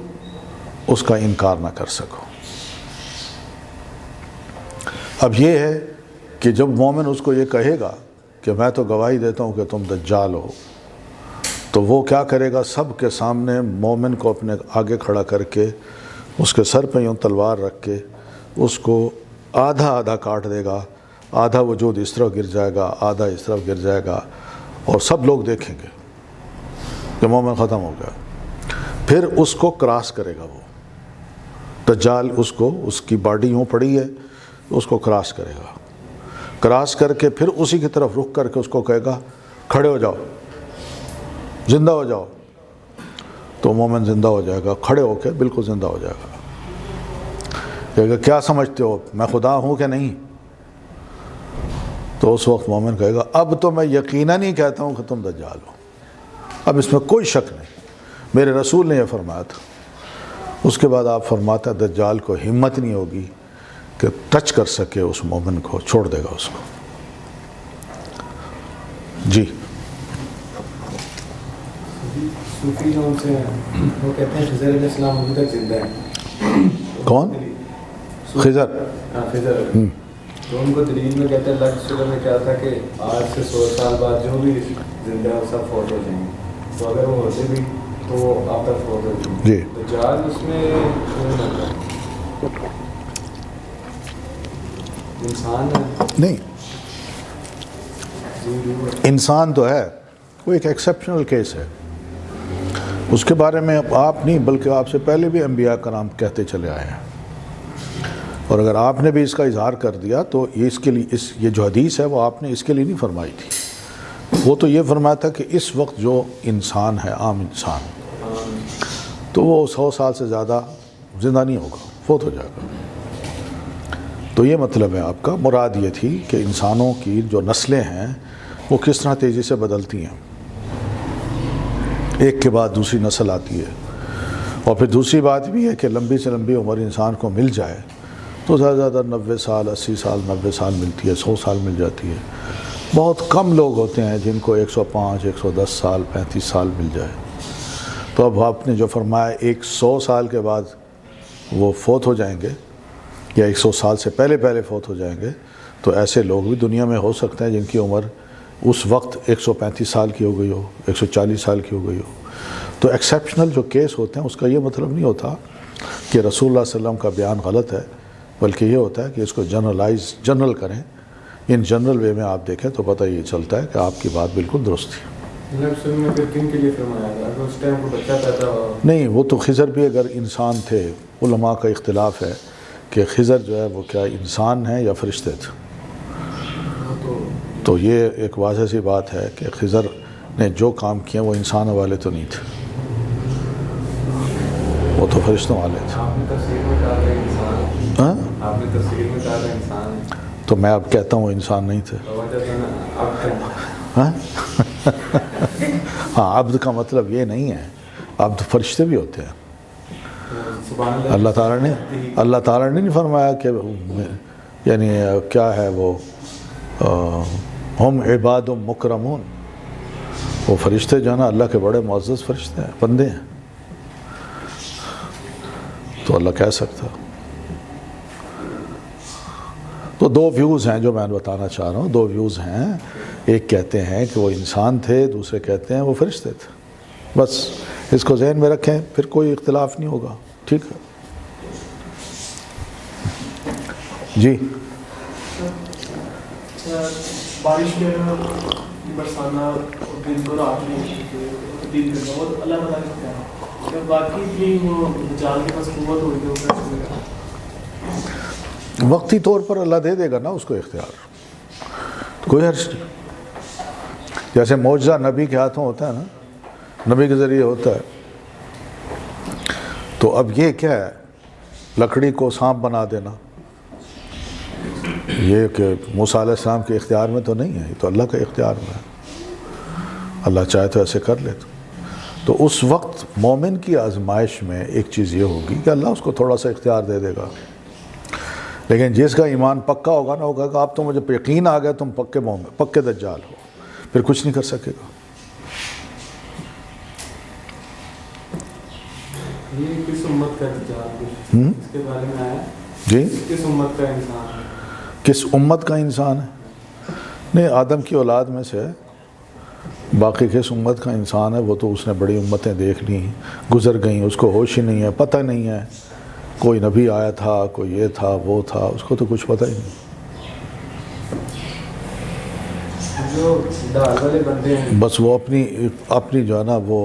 اس کا انکار نہ کر سکو. اب یہ ہے کہ جب مومن اس کو یہ کہے گا کہ میں تو گواہی دیتا ہوں کہ تم دجال ہو، تو وہ کیا کرے گا؟ سب کے سامنے مومن کو اپنے آگے کھڑا کر کے اس کے سر پہ یوں تلوار رکھ کے اس کو آدھا آدھا کاٹ دے گا، آدھا وجود اس طرف گر جائے گا، آدھا اس طرف گر جائے گا، اور سب لوگ دیکھیں گے کہ مومن ختم ہو گیا. پھر اس کو کراس کرے گا وہ دجال، اس کی باڈی یوں پڑی ہے، اس کو کراس کرے گا. کراس کر کے پھر اسی کی طرف رخ کر کے اس کو کہے گا کھڑے ہو جاؤ، زندہ ہو جاؤ. تو مومن زندہ ہو جائے گا، کھڑے ہو کے بالکل زندہ ہو جائے گا. کہے گا کیا سمجھتے ہو میں خدا ہوں کہ نہیں؟ تو اس وقت مومن کہے گا اب تو میں یقیناً ہی کہتا ہوں کہ تم دجال ہو، اب اس میں کوئی شک نہیں، میرے رسول نے یہ فرمایا تھا. اس کے بعد آپ فرماتا ہے دجال کو ہمت نہیں ہوگی کہ ٹچ کر سکے اس مومن کو، چھوڑ دے گا اس کو. جی صوفی لوگ سے وہ کہتے ہیں خضر علیہ السلام ابھی تک زندہ ہیں. کون؟ خضر. خضر تو ان کو دلیل میں کہتے ہیں اللہ شکر میں کیا تھا کہ آج سے 100 سال بعد جو بھی زندہ ہے وہ سب فوت ہو جائیں گے. تو اگر وہ ہوتے بھی تو وہ آپ تک فوت ہو جائیں گے. جی دجال اس میں انسان ہے نہیں، انسان تو ہے، وہ ایک ایکسیپشنل کیس ہے. اس کے بارے میں آپ نہیں بلکہ آپ سے پہلے بھی انبیاء کرام کہتے چلے آئے ہیں، اور اگر آپ نے بھی اس کا اظہار کر دیا تو یہ اس کے لیے یہ جو حدیث ہے وہ آپ نے اس کے لیے نہیں فرمائی تھی. وہ تو یہ فرمایا تھا کہ اس وقت جو انسان ہے، عام انسان، تو وہ 100 سال سے زیادہ زندہ نہیں ہوگا، فوت ہو جائے گا. تو یہ مطلب ہے آپ کا. مراد یہ تھی کہ انسانوں کی جو نسلیں ہیں وہ کس طرح تیزی سے بدلتی ہیں، ایک کے بعد دوسری نسل آتی ہے. اور پھر دوسری بات بھی ہے کہ لمبی سے لمبی عمر انسان کو مل جائے تو زیادہ سے زیادہ 90 سال 80 سال 90 سال ملتی ہے، 100 سال مل جاتی ہے. بہت کم لوگ ہوتے ہیں جن کو 105 110 سال 35 سال مل جائے. تو اب آپ نے جو فرمایا 100 سال کے بعد وہ فوت ہو جائیں گے یا 100 سال سے پہلے فوت ہو جائیں گے، تو ایسے لوگ بھی دنیا میں ہو سکتے ہیں جن کی عمر اس وقت 135 سال کی ہو گئی ہو، 140 سال کی ہو گئی ہو. تو ایکسیپشنل جو کیس ہوتے ہیں اس کا یہ مطلب نہیں ہوتا کہ رسول اللہ صلی اللہ علیہ وسلم کا بیان غلط ہے، بلکہ یہ ہوتا ہے کہ اس کو جنرل کریں. ان جنرل وے میں آپ دیکھیں تو پتہ یہ چلتا ہے کہ آپ کی بات بالکل درست تھی. نہیں، وہ تو خضر بھی اگر انسان تھے، علماء کا اختلاف ہے کہ خضر جو ہے وہ کیا انسان ہے یا فرشتے تھے. تو یہ ایک واضح سی بات ہے کہ خضر نے جو کام کیے وہ انسانوں والے تو نہیں تھے، وہ تو فرشتوں والے تھے. ہاں تو میں اب کہتا ہوں انسان نہیں تھے. ہاں عبد کا مطلب یہ نہیں ہے، عبد فرشتے بھی ہوتے ہیں. اللہ تعالیٰ نے نہیں فرمایا کہ یعنی کیا ہے وہ ہم عباد مکرمون، وہ فرشتے جو ہے نا اللہ کے بڑے معزز فرشتے ہیں، بندے ہیں. تو اللہ کہہ سکتا. تو دو ویوز ہیں جو میں بتانا چاہ رہا ہوں, دو ویوز ہیں. ایک کہتے ہیں کہ وہ انسان تھے, دوسرے کہتے ہیں وہ فرشتے تھے. بس اس کو ذہن میں رکھیں, پھر کوئی اختلاف نہیں ہوگا. ٹھیک ہے جی. بارش میں برسانا دن کو رات میں تبدیل کرنا وہ اللہ تعالیٰ کا اختیار ہے. باقی بھی وہ جال کے پاس قوت ہوگی وقتی طور پر اللہ دے دے گا نا اس کو اختیار, کوئی حرج نہیں. جیسے معجزہ نبی کے ہاتھوں ہوتا ہے نا, نبی کے ذریعے ہوتا ہے. تو اب یہ کیا ہے, لکڑی کو سانپ بنا دینا, یہ کہ موسیٰ علیہ السلام کے اختیار میں تو نہیں ہے, یہ تو اللہ کے اختیار میں ہے. اللہ چاہے تو ایسے کر لے. تو اس وقت مومن کی آزمائش میں ایک چیز یہ ہوگی کہ اللہ اس کو تھوڑا سا اختیار دے دے گا. لیکن جس کا ایمان پکا ہوگا نا, ہوگا کہ آپ تو مجھے یقین آ گیا تم پکے مومن, پکے دجال ہو, پھر کچھ نہیں کر سکے گا. یہ کس امت کا دجال ہے اس کے بارے میں آیا جی, کس امت کا انسان ہے؟ کس امت کا انسان ہے؟ نہیں, آدم کی اولاد میں سے. باقی کس امت کا انسان ہے وہ تو اس نے بڑی امتیں دیکھ لی, گزر گئیں, اس کو ہوش ہی نہیں ہے, پتہ نہیں ہے. کوئی نبی آیا تھا, کوئی یہ تھا وہ تھا, اس کو تو کچھ پتہ ہی نہیں. جو ڈال والے بندے ہیں بس وہ اپنی جو ہے نا وہ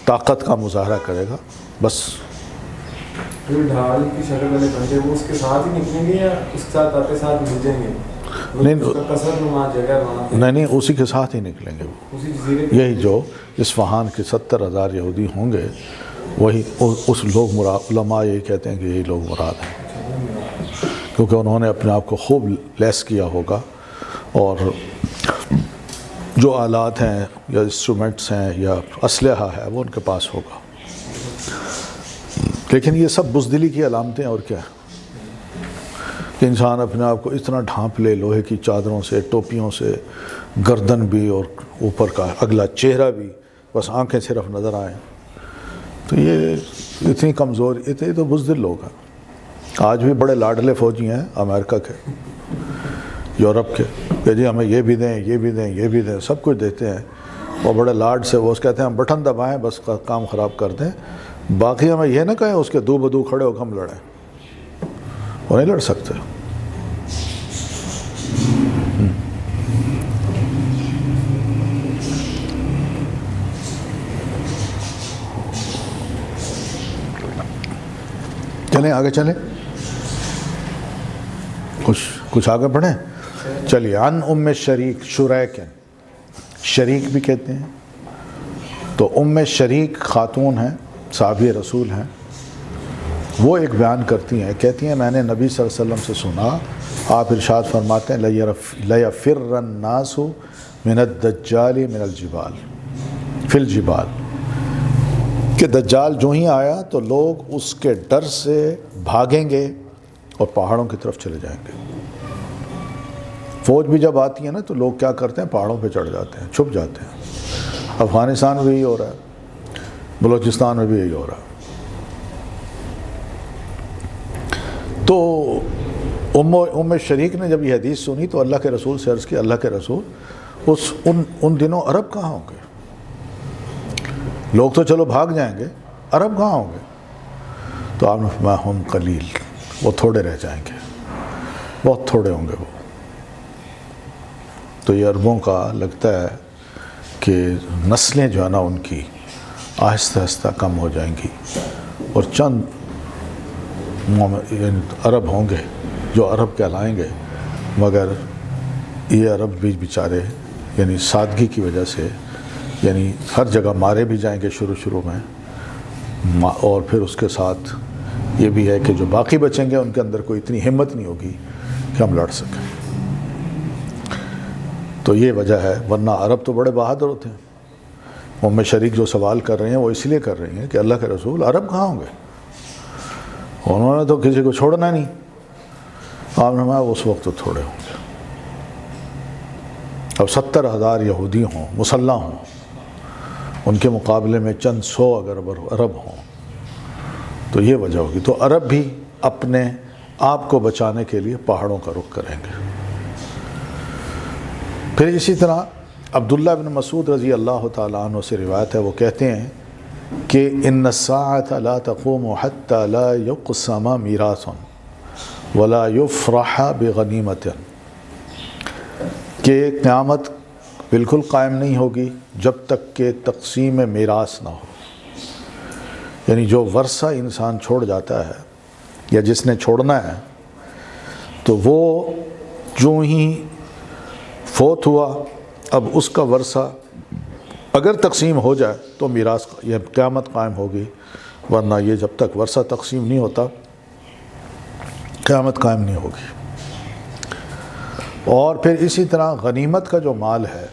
طاقت کا مظاہرہ کرے گا بس. جو ڈھال کی شکل والے بندے وہ اس کے ساتھ ہی نکلیں گے یا اس کے ساتھ آتے ساتھ مل جائیں گے؟ نہیں, اسی کے ساتھ ہی نکلیں گے وہ. یہی جو اصفہان کے 70,000 یہودی ہوں گے, وہی اس لوگ علماء یہی کہتے ہیں کہ یہی لوگ مراد ہیں, کیونکہ انہوں نے اپنے آپ کو خوب لیس کیا ہوگا, اور جو آلات ہیں یا انسٹرومنٹس ہیں یا اسلحہ ہے وہ ان کے پاس ہوگا. لیکن یہ سب بزدلی کی علامتیں, اور کیا ہے کہ انسان اپنے آپ کو اتنا ڈھانپ لے لوہے کی چادروں سے, ٹوپیوں سے, گردن بھی اور اوپر کا اگلا چہرہ بھی, بس آنکھیں صرف نظر آئیں. تو یہ اتنی کمزور, یہ تو بزدل لوگ ہیں. آج بھی بڑے لاڈلے فوجی ہیں امریکہ کے, یورپ کے, کہ جی ہمیں یہ بھی دیں, یہ بھی دیں, یہ بھی دیں, سب کچھ دیتے ہیں, اور بڑے لاڈ سے وہ کہتے ہیں ہم بٹن دبائیں بس کام خراب کر دیں. باقی ہمیں یہ نہ کہیں اس کے دو بدو کھڑے ہو کے ہم لڑیں, وہ نہیں لڑ سکتے. چلیں آگے چلیں, کچھ آگے بڑھیں. چلیے. عن ام شریک, شریکن, شریک بھی کہتے ہیں. تو ام شریک خاتون ہیں, صحابی رسول ہیں. وہ ایک بیان کرتی ہیں, کہتی ہیں میں نے نبی صلی اللہ علیہ وسلم سے سنا, آپ ارشاد فرماتے ہیں لَيَفِرَّ النَّاسُ مِنَ الدَّجَّالِ مِنَ الْجِبَالِ فِي الْجِبَالِ, کہ دجال جو ہی آیا تو لوگ اس کے ڈر سے بھاگیں گے اور پہاڑوں کی طرف چلے جائیں گے. فوج بھی جب آتی ہے نا تو لوگ کیا کرتے ہیں, پہاڑوں پہ چڑھ جاتے ہیں, چھپ جاتے ہیں. افغانستان میں بھی یہی ہو رہا ہے, بلوچستان میں بھی یہی ہو رہا ہے. تو ام شریک نے جب یہ حدیث سنی تو اللہ کے رسول سے عرض کی, اللہ کے رسول ان دنوں عرب کہاں ہوں گے؟ لوگ تو چلو بھاگ جائیں گے, عرب کہاں ہوں گے؟ تو آپ نے فرمایا ہم قلیل, وہ تھوڑے رہ جائیں گے, بہت تھوڑے ہوں گے وہ. تو یہ عربوں کا لگتا ہے کہ نسلیں جو ہے نا ان کی آہستہ آہستہ کم ہو جائیں گی, اور چند عرب ہوں گے جو عرب کہلائیں گے. مگر یہ عرب بھی بیچارے یعنی سادگی کی وجہ سے یعنی ہر جگہ مارے بھی جائیں گے شروع میں, اور پھر اس کے ساتھ یہ بھی ہے کہ جو باقی بچیں گے ان کے اندر کوئی اتنی ہمت نہیں ہوگی کہ ہم لڑ سکیں. تو یہ وجہ ہے, ورنہ عرب تو بڑے بہادر ہوتے ہیں. ام شریک جو سوال کر رہے ہیں وہ اس لیے کر رہی ہیں کہ اللہ کے رسول عرب کہاں ہوں گے؟ انہوں نے تو کسی کو چھوڑنا نہیں. آپ نے فرمایا اس وقت تو تھوڑے ہوں گے. اب 70,000 یہودی ہوں, مسلح ہوں, ان کے مقابلے میں چند 100 اگر عرب ہوں تو یہ وجہ ہوگی. تو عرب بھی اپنے آپ کو بچانے کے لیے پہاڑوں کا رخ کریں گے. پھر اسی طرح عبداللہ بن مسعود رضی اللہ تعالیٰ عنہ سے روایت ہے، وہ کہتے ہیں کہ ان الساعة لا تقوم حتى لا يقسم میراث ولا يفرح بغنیمت، کہ قیامت بالکل قائم نہیں ہوگی جب تک کہ تقسیم میراث نہ ہو. یعنی جو ورثہ انسان چھوڑ جاتا ہے یا جس نے چھوڑنا ہے، تو وہ جو ہی فوت ہوا، اب اس کا ورثہ اگر تقسیم ہو جائے تو میراث یہ قیامت قائم ہوگی، ورنہ یہ جب تک ورثہ تقسیم نہیں ہوتا قیامت قائم نہیں ہوگی. اور پھر اسی طرح غنیمت کا جو مال ہے،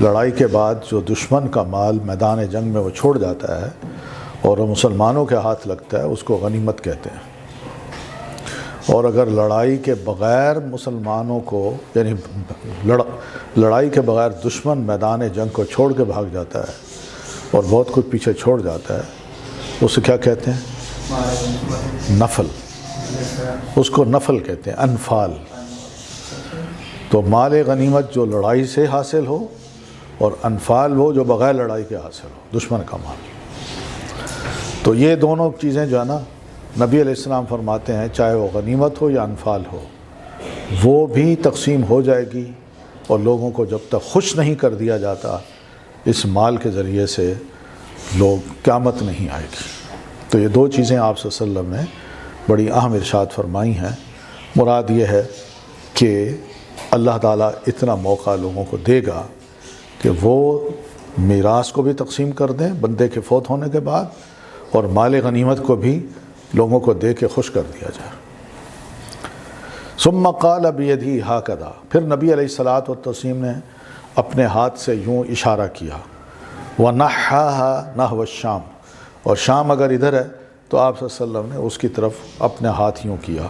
لڑائی کے بعد جو دشمن کا مال میدان جنگ میں وہ چھوڑ جاتا ہے اور وہ مسلمانوں کے ہاتھ لگتا ہے، اس کو غنیمت کہتے ہیں. اور اگر لڑائی کے بغیر مسلمانوں کو، یعنی لڑائی کے بغیر دشمن میدان جنگ کو چھوڑ کے بھاگ جاتا ہے اور بہت کچھ پیچھے چھوڑ جاتا ہے، اسے کیا کہتے ہیں؟ نفل. اس کو نفل کہتے ہیں، انفال. تو مال غنیمت جو لڑائی سے حاصل ہو، اور انفال وہ جو بغیر لڑائی کے حاصل ہو، دشمن کا مال. تو یہ دونوں چیزیں جو ہے نا، نبی علیہ السلام فرماتے ہیں چاہے وہ غنیمت ہو یا انفال ہو، وہ بھی تقسیم ہو جائے گی، اور لوگوں کو جب تک خوش نہیں کر دیا جاتا اس مال کے ذریعے سے، لوگ قیامت نہیں آئے گی. تو یہ دو چیزیں آپ صلی اللہ علیہ وسلم نے بڑی اہم ارشاد فرمائی ہیں. مراد یہ ہے کہ اللہ تعالیٰ اتنا موقع لوگوں کو دے گا کہ وہ میراث کو بھی تقسیم کر دیں بندے کے فوت ہونے کے بعد، اور مال غنیمت کو بھی لوگوں کو دے کے خوش کر دیا جائے. ثم قال بیدی ہاکذا، پھر نبی علیہ الصلاۃ والتسلیم نے اپنے ہاتھ سے یوں اشارہ کیا. وَنَحَّاهَا نَحْوَ الشام، اور شام اگر ادھر ہے تو آپ صلی اللہ علیہ وسلم نے اس کی طرف اپنے ہاتھ یوں کیا.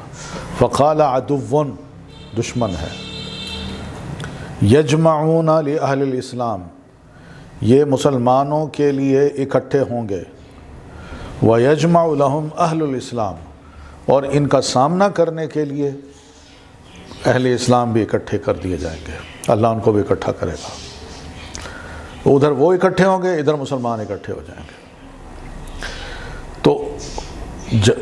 فقال عدو، دشمن ہے. یجمعون لأہل الاسلام، یہ مسلمانوں کے لیے اکٹھے ہوں گے. وَيَجْمَعُ لَهُمْ أَهْلُ الْإِسْلَامِ، اور ان کا سامنا کرنے کے لیے اہل اسلام بھی اکٹھے کر دیے جائیں گے. اللہ ان کو بھی اکٹھا کرے گا. ادھر وہ اکٹھے ہوں گے، ادھر مسلمان اکٹھے ہو جائیں گے. تو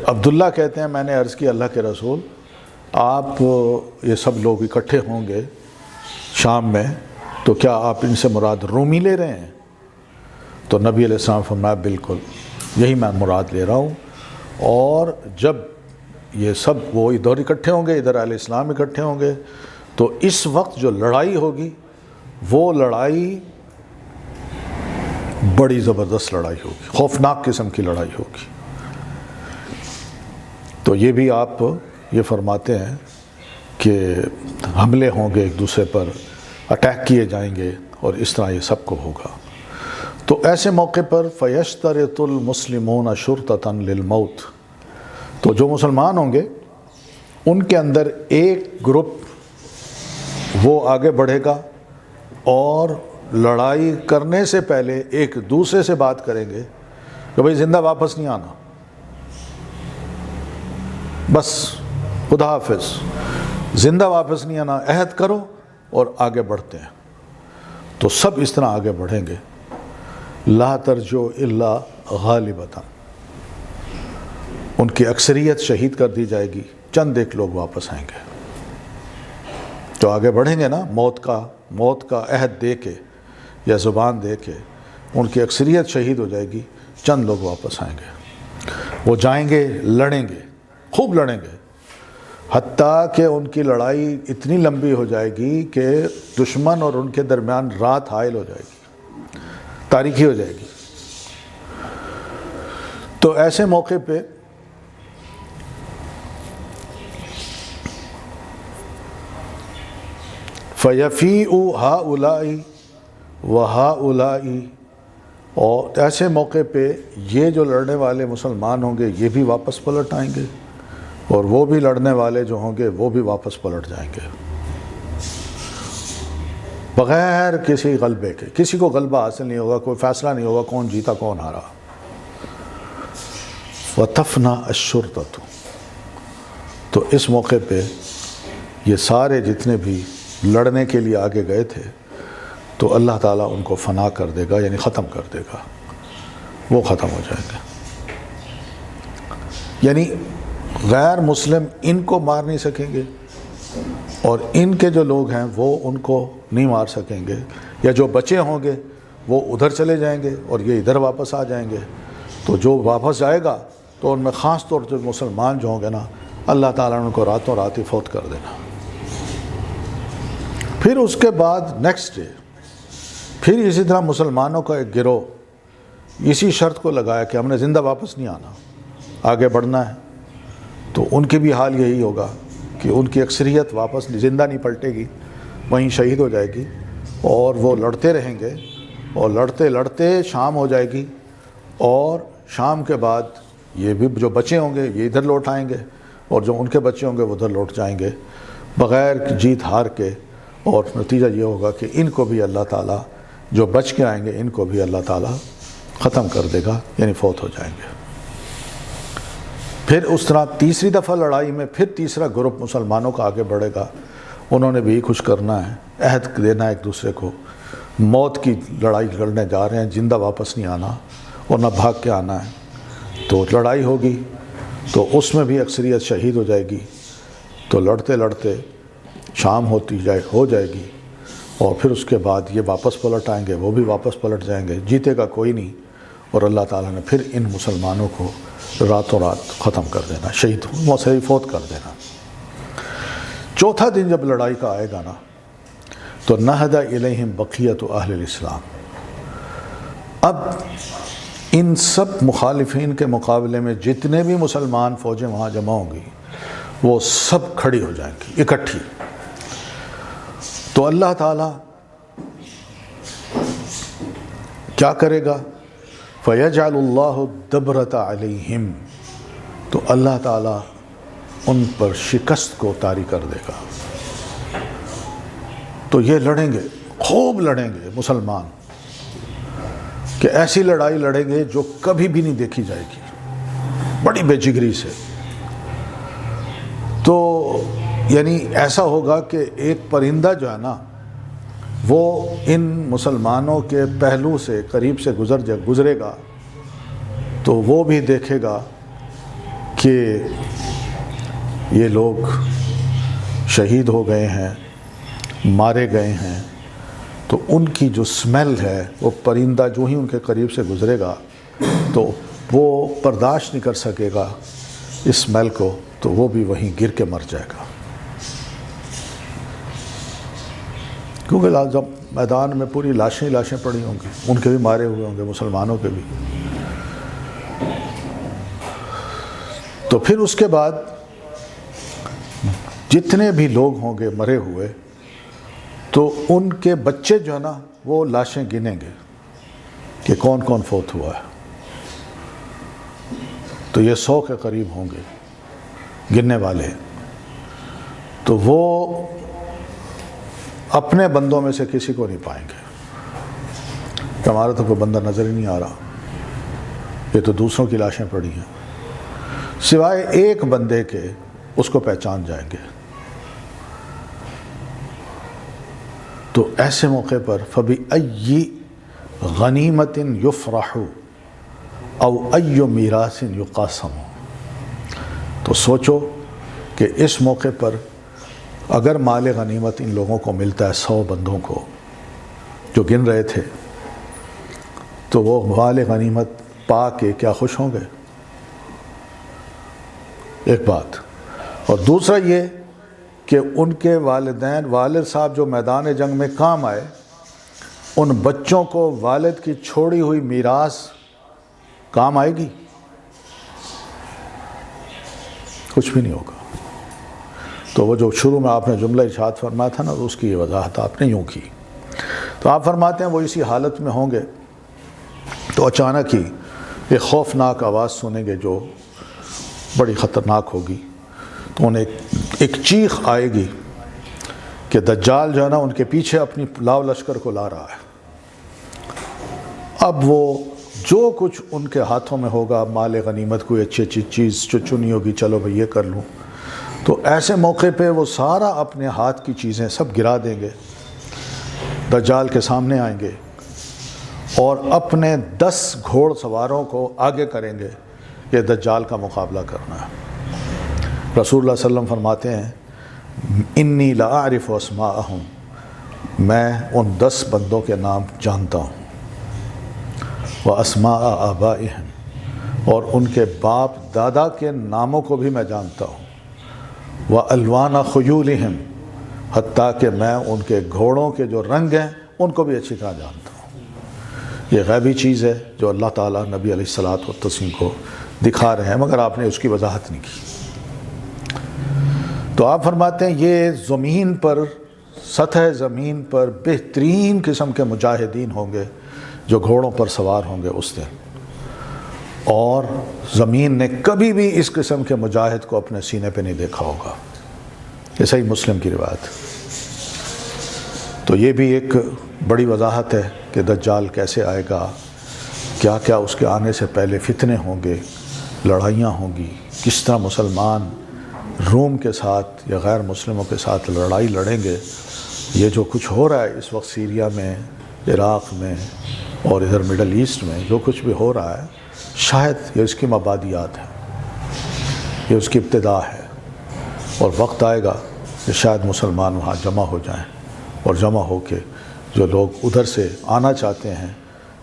عبداللہ کہتے ہیں میں نے عرض کی اللہ کے رسول، آپ یہ سب لوگ اکٹھے ہوں گے شام میں، تو کیا آپ ان سے مراد رومی لے رہے ہیں؟ تو نبی علیہ السلام فرمایا بالکل یہی میں مراد لے رہا ہوں. اور جب یہ سب وہ ادھر اکٹھے ہوں گے، ادھر اہل اسلام اکٹھے ہوں گے، تو اس وقت جو لڑائی ہوگی وہ لڑائی بڑی زبردست لڑائی ہوگی، خوفناک قسم کی لڑائی ہوگی. تو یہ بھی آپ یہ فرماتے ہیں کہ حملے ہوں گے ایک دوسرے پر، اٹیک کیے جائیں گے، اور اس طرح یہ سب کو ہوگا. تو ایسے موقع پر فَيَشْتَرِطُ الْمُسْلِمُونَ شُرْطَةً لِلْمَوْتِ، تو جو مسلمان ہوں گے ان کے اندر ایک گروپ وہ آگے بڑھے گا اور لڑائی کرنے سے پہلے ایک دوسرے سے بات کریں گے کہ بھئی زندہ واپس نہیں آنا، بس خدا حافظ، زندہ واپس نہیں آنا، عہد کرو اور آگے بڑھتے ہیں. تو سب اس طرح آگے بڑھیں گے. لا ترجو الا غالبتا، ان کی اکثریت شہید کر دی جائے گی، چند ایک لوگ واپس آئیں گے. تو آگے بڑھیں گے نا، موت کا عہد دے کے یا زبان دے کے، ان کی اکثریت شہید ہو جائے گی، چند لوگ واپس آئیں گے. وہ جائیں گے، لڑیں گے، خوب لڑیں گے، حتیٰ کہ ان کی لڑائی اتنی لمبی ہو جائے گی کہ دشمن اور ان کے درمیان رات حائل ہو جائے گی، تاریکی ہو جائے گی. تو ایسے موقع پہ فَيَفِيءُ هَؤُلَاءِ وَهَؤُلَاءِ، اور ایسے موقع پہ یہ جو لڑنے والے مسلمان ہوں گے یہ بھی واپس پلٹ آئیں گے، اور وہ بھی لڑنے والے جو ہوں گے وہ بھی واپس پلٹ جائیں گے، بغیر کسی غلبے کے. کسی کو غلبہ حاصل نہیں ہوگا، کوئی فیصلہ نہیں ہوگا کون جیتا کون ہارا. وتفنا الشرطۃ، تو اس موقع پہ یہ سارے جتنے بھی لڑنے کے لیے آگے گئے تھے تو اللہ تعالیٰ ان کو فنا کر دے گا، یعنی ختم کر دے گا، وہ ختم ہو جائیں گے۔ یعنی غیر مسلم ان کو مار نہیں سکیں گے، اور ان کے جو لوگ ہیں وہ ان کو نہیں مار سکیں گے، یا جو بچے ہوں گے وہ ادھر چلے جائیں گے اور یہ ادھر واپس آ جائیں گے۔ تو جو واپس جائے گا تو ان میں خاص طور سے مسلمان جو ہوں گے نا، اللہ تعالیٰ نے ان کو راتوں رات ہی فوت کر دینا۔ پھر اس کے بعد نیکسٹ ڈے پھر اسی طرح مسلمانوں کا ایک گروہ اسی شرط کو لگایا کہ ہم نے زندہ واپس نہیں آنا، آگے بڑھنا ہے۔ تو ان کی بھی حال یہی ہوگا کہ ان کی اکثریت واپس زندہ نہیں پلٹے گی، وہیں شہید ہو جائے گی، اور وہ لڑتے رہیں گے، اور لڑتے لڑتے شام ہو جائے گی، اور شام کے بعد یہ بھی جو بچے ہوں گے یہ ادھر لوٹ آئیں گے، اور جو ان کے بچے ہوں گے وہ ادھر لوٹ جائیں گے بغیر جیت ہار کے، اور نتیجہ یہ ہوگا کہ ان کو بھی اللہ تعالیٰ جو بچ کے آئیں گے ان کو بھی اللہ تعالیٰ ختم کر دے گا، یعنی فوت ہو جائیں گے۔ پھر اس طرح تیسری دفعہ لڑائی میں پھر تیسرا گروپ مسلمانوں کا آگے بڑھے گا، انہوں نے بھی کچھ کرنا ہے، عہد دینا ہے ایک دوسرے کو، موت کی لڑائی لڑنے جا رہے ہیں، زندہ واپس نہیں آنا اور نہ بھاگ کے آنا ہے۔ تو لڑائی ہوگی تو اس میں بھی اکثریت شہید ہو جائے گی، تو لڑتے لڑتے شام ہو جائے گی، اور پھر اس کے بعد یہ واپس پلٹ آئیں گے، وہ بھی واپس پلٹ جائیں گے، جیتے گا کوئی نہیں، اور اللہ تعالیٰ نے پھر ان مسلمانوں کو راتوں رات ختم کر دینا، شہید فوت کر دینا۔ چوتھا دن جب لڑائی کا آئے گا نا، تو نہد الیہم بقیۃ اہل الاسلام، اب ان سب مخالفین کے مقابلے میں جتنے بھی مسلمان فوجیں وہاں جمع ہوں گی وہ سب کھڑی ہو جائیں گی اکٹھی۔ تو اللہ تعالیٰ کیا کرے گا؟ فَيَجْعَلُ اللَّهُ الدَّبْرَةَ عَلَيْهِمْ، تو اللہ تعالیٰ ان پر شکست کو طاری کر دے گا۔ تو یہ لڑیں گے، خوب لڑیں گے مسلمان، کہ ایسی لڑائی لڑیں گے جو کبھی بھی نہیں دیکھی جائے گی، بڑی بے جگری سے۔ تو یعنی ایسا ہوگا کہ ایک پرندہ جو ہے نا وہ ان مسلمانوں کے پہلو سے قریب سے گزرے گا تو وہ بھی دیکھے گا کہ یہ لوگ شہید ہو گئے ہیں، مارے گئے ہیں، تو ان کی جو سمیل ہے وہ پرندہ جو ہی ان کے قریب سے گزرے گا تو وہ برداشت نہیں کر سکے گا اس سمیل کو، تو وہ بھی وہیں گر کے مر جائے گا۔ کیونکہ جب میدان میں پوری لاشیں پڑی ہوں گی، ان کے بھی مارے ہوئے ہوں گے، مسلمانوں کے بھی۔ تو پھر اس کے بعد جتنے بھی لوگ ہوں گے مرے ہوئے، تو ان کے بچے جو ہے نا وہ لاشیں گنیں گے کہ کون کون فوت ہوا ہے، تو یہ 100 کے قریب ہوں گے گننے والے۔ تو وہ اپنے بندوں میں سے کسی کو نہیں پائیں گے کہ ہمارا تو کوئی بندہ نظر ہی نہیں آ رہا، یہ تو دوسروں کی لاشیں پڑی ہیں، سوائے ایک بندے کے اس کو پہچان جائیں گے۔ تو ایسے موقع پر فَبِأَيِّ غَنِیمَةٍ يُفْرَحُ أَوْ أَيُّ مِیرَاثٍ يُقَاسَمُ، تو سوچو کہ اس موقع پر اگر مال غنیمت ان لوگوں کو ملتا ہے، 100 بندوں کو جو گن رہے تھے، تو وہ مال غنیمت پا کے کیا خوش ہوں گے؟ ایک بات، اور دوسرا یہ کہ ان کے والد صاحب جو میدان جنگ میں کام آئے، ان بچوں کو والد کی چھوڑی ہوئی میراث کام آئے گی؟ کچھ بھی نہیں ہوگا۔ تو وہ جو شروع میں آپ نے جملہ ارشاد فرمایا تھا نا، اس کی یہ وضاحت آپ نے یوں کی۔ تو آپ فرماتے ہیں وہ اسی حالت میں ہوں گے تو اچانک ہی ایک خوفناک آواز سنیں گے جو بڑی خطرناک ہوگی، تو انہیں ایک چیخ آئے گی کہ دجال جو ہے نا ان کے پیچھے اپنی لاؤ لشکر کو لا رہا ہے۔ اب وہ جو کچھ ان کے ہاتھوں میں ہوگا، مال غنیمت کوئی اچھی اچھی چیز جو چنی ہوگی، چلو بھئی یہ کر لوں، تو ایسے موقع پہ وہ سارا اپنے ہاتھ کی چیزیں سب گرا دیں گے، دجال کے سامنے آئیں گے اور اپنے 10 گھوڑ سواروں کو آگے کریں گے، یہ دجال کا مقابلہ کرنا ہے۔ رسول اللہ صلی اللہ علیہ وسلم فرماتے ہیں انی لاعرف اسماءہم، میں ان 10 بندوں کے نام جانتا ہوں، واسماء آبائہم، اور ان کے باپ دادا کے ناموں کو بھی میں جانتا ہوں، والوان خیولہم، حتیٰ کہ میں ان کے گھوڑوں کے جو رنگ ہیں ان کو بھی اچھی طرح جانتا ہوں۔ یہ غیبی چیز ہے جو اللہ تعالیٰ نبی علیہ الصلوۃ والتسلیم کو دکھا رہے ہیں، مگر آپ نے اس کی وضاحت نہیں کی۔ تو آپ فرماتے ہیں یہ زمین پر، سطح زمین پر بہترین قسم کے مجاہدین ہوں گے جو گھوڑوں پر سوار ہوں گے اس دن، اور زمین نے کبھی بھی اس قسم کے مجاہد کو اپنے سینے پہ نہیں دیکھا ہوگا۔ یہ صحیح مسلم کی روایت۔ تو یہ بھی ایک بڑی وضاحت ہے کہ دجال کیسے آئے گا، کیا کیا اس کے آنے سے پہلے فتنے ہوں گے، لڑائیاں ہوں گی، کس طرح مسلمان روم کے ساتھ یا غیر مسلموں کے ساتھ لڑائی لڑیں گے۔ یہ جو کچھ ہو رہا ہے اس وقت سیریا میں، عراق میں اور ادھر مڈل ایسٹ میں جو کچھ بھی ہو رہا ہے، شاید یہ اس کی مبادیات ہے، یہ اس کی ابتدا ہے، اور وقت آئے گا کہ شاید مسلمان وہاں جمع ہو جائیں، اور جمع ہو کے جو لوگ ادھر سے آنا چاہتے ہیں،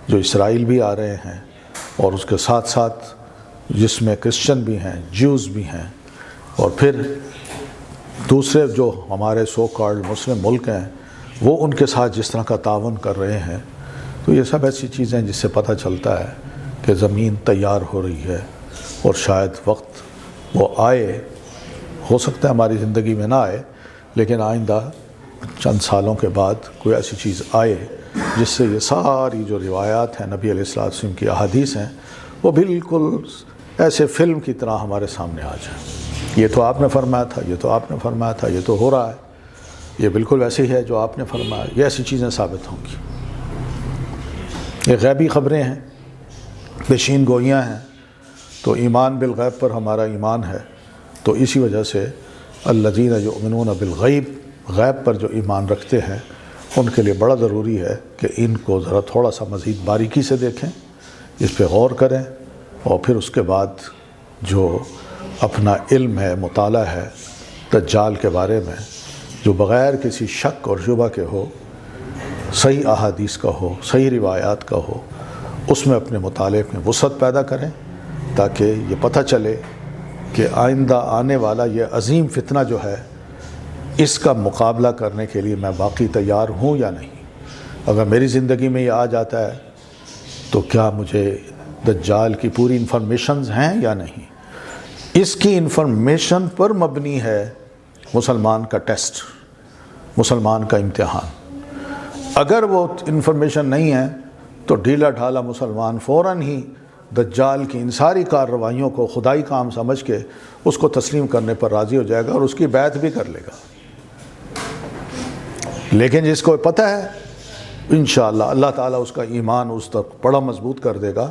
جو اسرائیل بھی آ رہے ہیں، اور اس کے ساتھ ساتھ جس میں کرسچن بھی ہیں، جیوز بھی ہیں، اور پھر دوسرے جو ہمارے سو کالڈ مسلم ملک ہیں وہ ان کے ساتھ جس طرح کا تعاون کر رہے ہیں، تو یہ سب ایسی چیزیں جس سے پتہ چلتا ہے کہ زمین تیار ہو رہی ہے، اور شاید وقت وہ آئے، ہو سکتا ہے ہماری زندگی میں نہ آئے، لیکن آئندہ چند سالوں کے بعد کوئی ایسی چیز آئے جس سے یہ ساری جو روایات ہیں نبی علیہ الصلوۃ والسلام کی احادیث ہیں وہ بالکل ایسے فلم کی طرح ہمارے سامنے آ جائیں۔ یہ تو آپ نے فرمایا تھا، یہ تو آپ نے فرمایا تھا، یہ تو ہو رہا ہے، یہ بالکل ویسے ہی ہے جو آپ نے فرمایا، یہ ایسی چیزیں ثابت ہوں گی۔ یہ غیبی خبریں ہیں، پیشین گوئیاں ہیں، تو ایمان بالغیب پر ہمارا ایمان ہے، تو اسی وجہ سے الذین یؤمنون بالغیب، غیب پر جو ایمان رکھتے ہیں ان کے لیے بڑا ضروری ہے کہ ان کو ذرا تھوڑا سا مزید باریکی سے دیکھیں، اس پہ غور کریں، اور پھر اس کے بعد جو اپنا علم ہے، مطالعہ ہے دجال کے بارے میں، جو بغیر کسی شک اور شبہ کے ہو، صحیح احادیث کا ہو، صحیح روایات کا ہو، اس میں اپنے مطالعے میں وسعت پیدا کریں، تاکہ یہ پتہ چلے کہ آئندہ آنے والا یہ عظیم فتنہ جو ہے اس کا مقابلہ کرنے کے لیے میں واقعی تیار ہوں یا نہیں۔ اگر میری زندگی میں یہ آ جاتا ہے تو کیا مجھے دجال کی پوری انفارمیشنز ہیں یا نہیں۔ اس کی انفارمیشن پر مبنی ہے مسلمان کا ٹیسٹ، مسلمان کا امتحان۔ اگر وہ انفارمیشن نہیں ہے تو ڈھیلا ڈھالا مسلمان فوراً ہی دجال کی ان ساری کارروائیوں کو خدائی کام سمجھ کے اس کو تسلیم کرنے پر راضی ہو جائے گا اور اس کی بیعت بھی کر لے گا۔ لیکن جس کو پتہ ہے انشاءاللہ اللہ تعالیٰ اس کا ایمان اس تک بڑا مضبوط کر دے گا،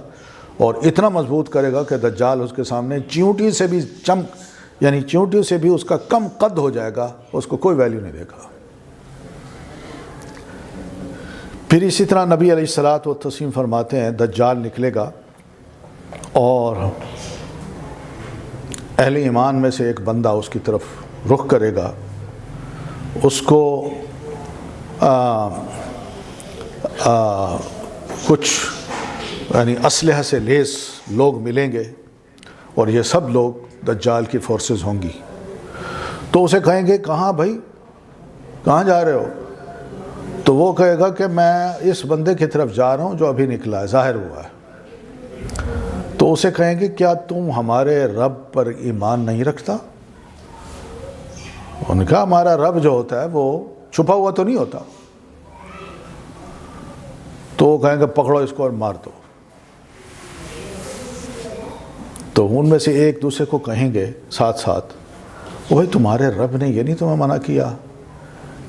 اور اتنا مضبوط کرے گا کہ دجال اس کے سامنے چیونٹی سے بھی یعنی چیونٹی سے بھی اس کا کم قد ہو جائے گا، اس کو کوئی ویلیو نہیں دے گا۔ پھر اسی طرح نبی علیہ الصلوۃ والتسلیم فرماتے ہیں دجال نکلے گا اور اہل ایمان میں سے ایک بندہ اس کی طرف رخ کرے گا، اس کو کچھ یعنی اسلحہ سے لیس لوگ ملیں گے، اور یہ سب لوگ دجال کی فورسز ہوں گی۔ تو اسے کہیں گے کہاں بھائی، کہاں جا رہے ہو؟ تو وہ کہے گا کہ میں اس بندے کی طرف جا رہا ہوں جو ابھی نکلا ہے، ظاہر ہوا ہے۔ تو اسے کہیں گے کیا تم ہمارے رب پر ایمان نہیں رکھتا؟ ان کا ہمارا رب جو ہوتا ہے وہ چھپا ہوا تو نہیں ہوتا۔ تو وہ کہیں گے پکڑو اس کو اور مار دو۔ تو ان میں سے ایک دوسرے کو کہیں گے ساتھ ساتھ، بھائی تمہارے رب نے یہ نہیں تمہیں منع کیا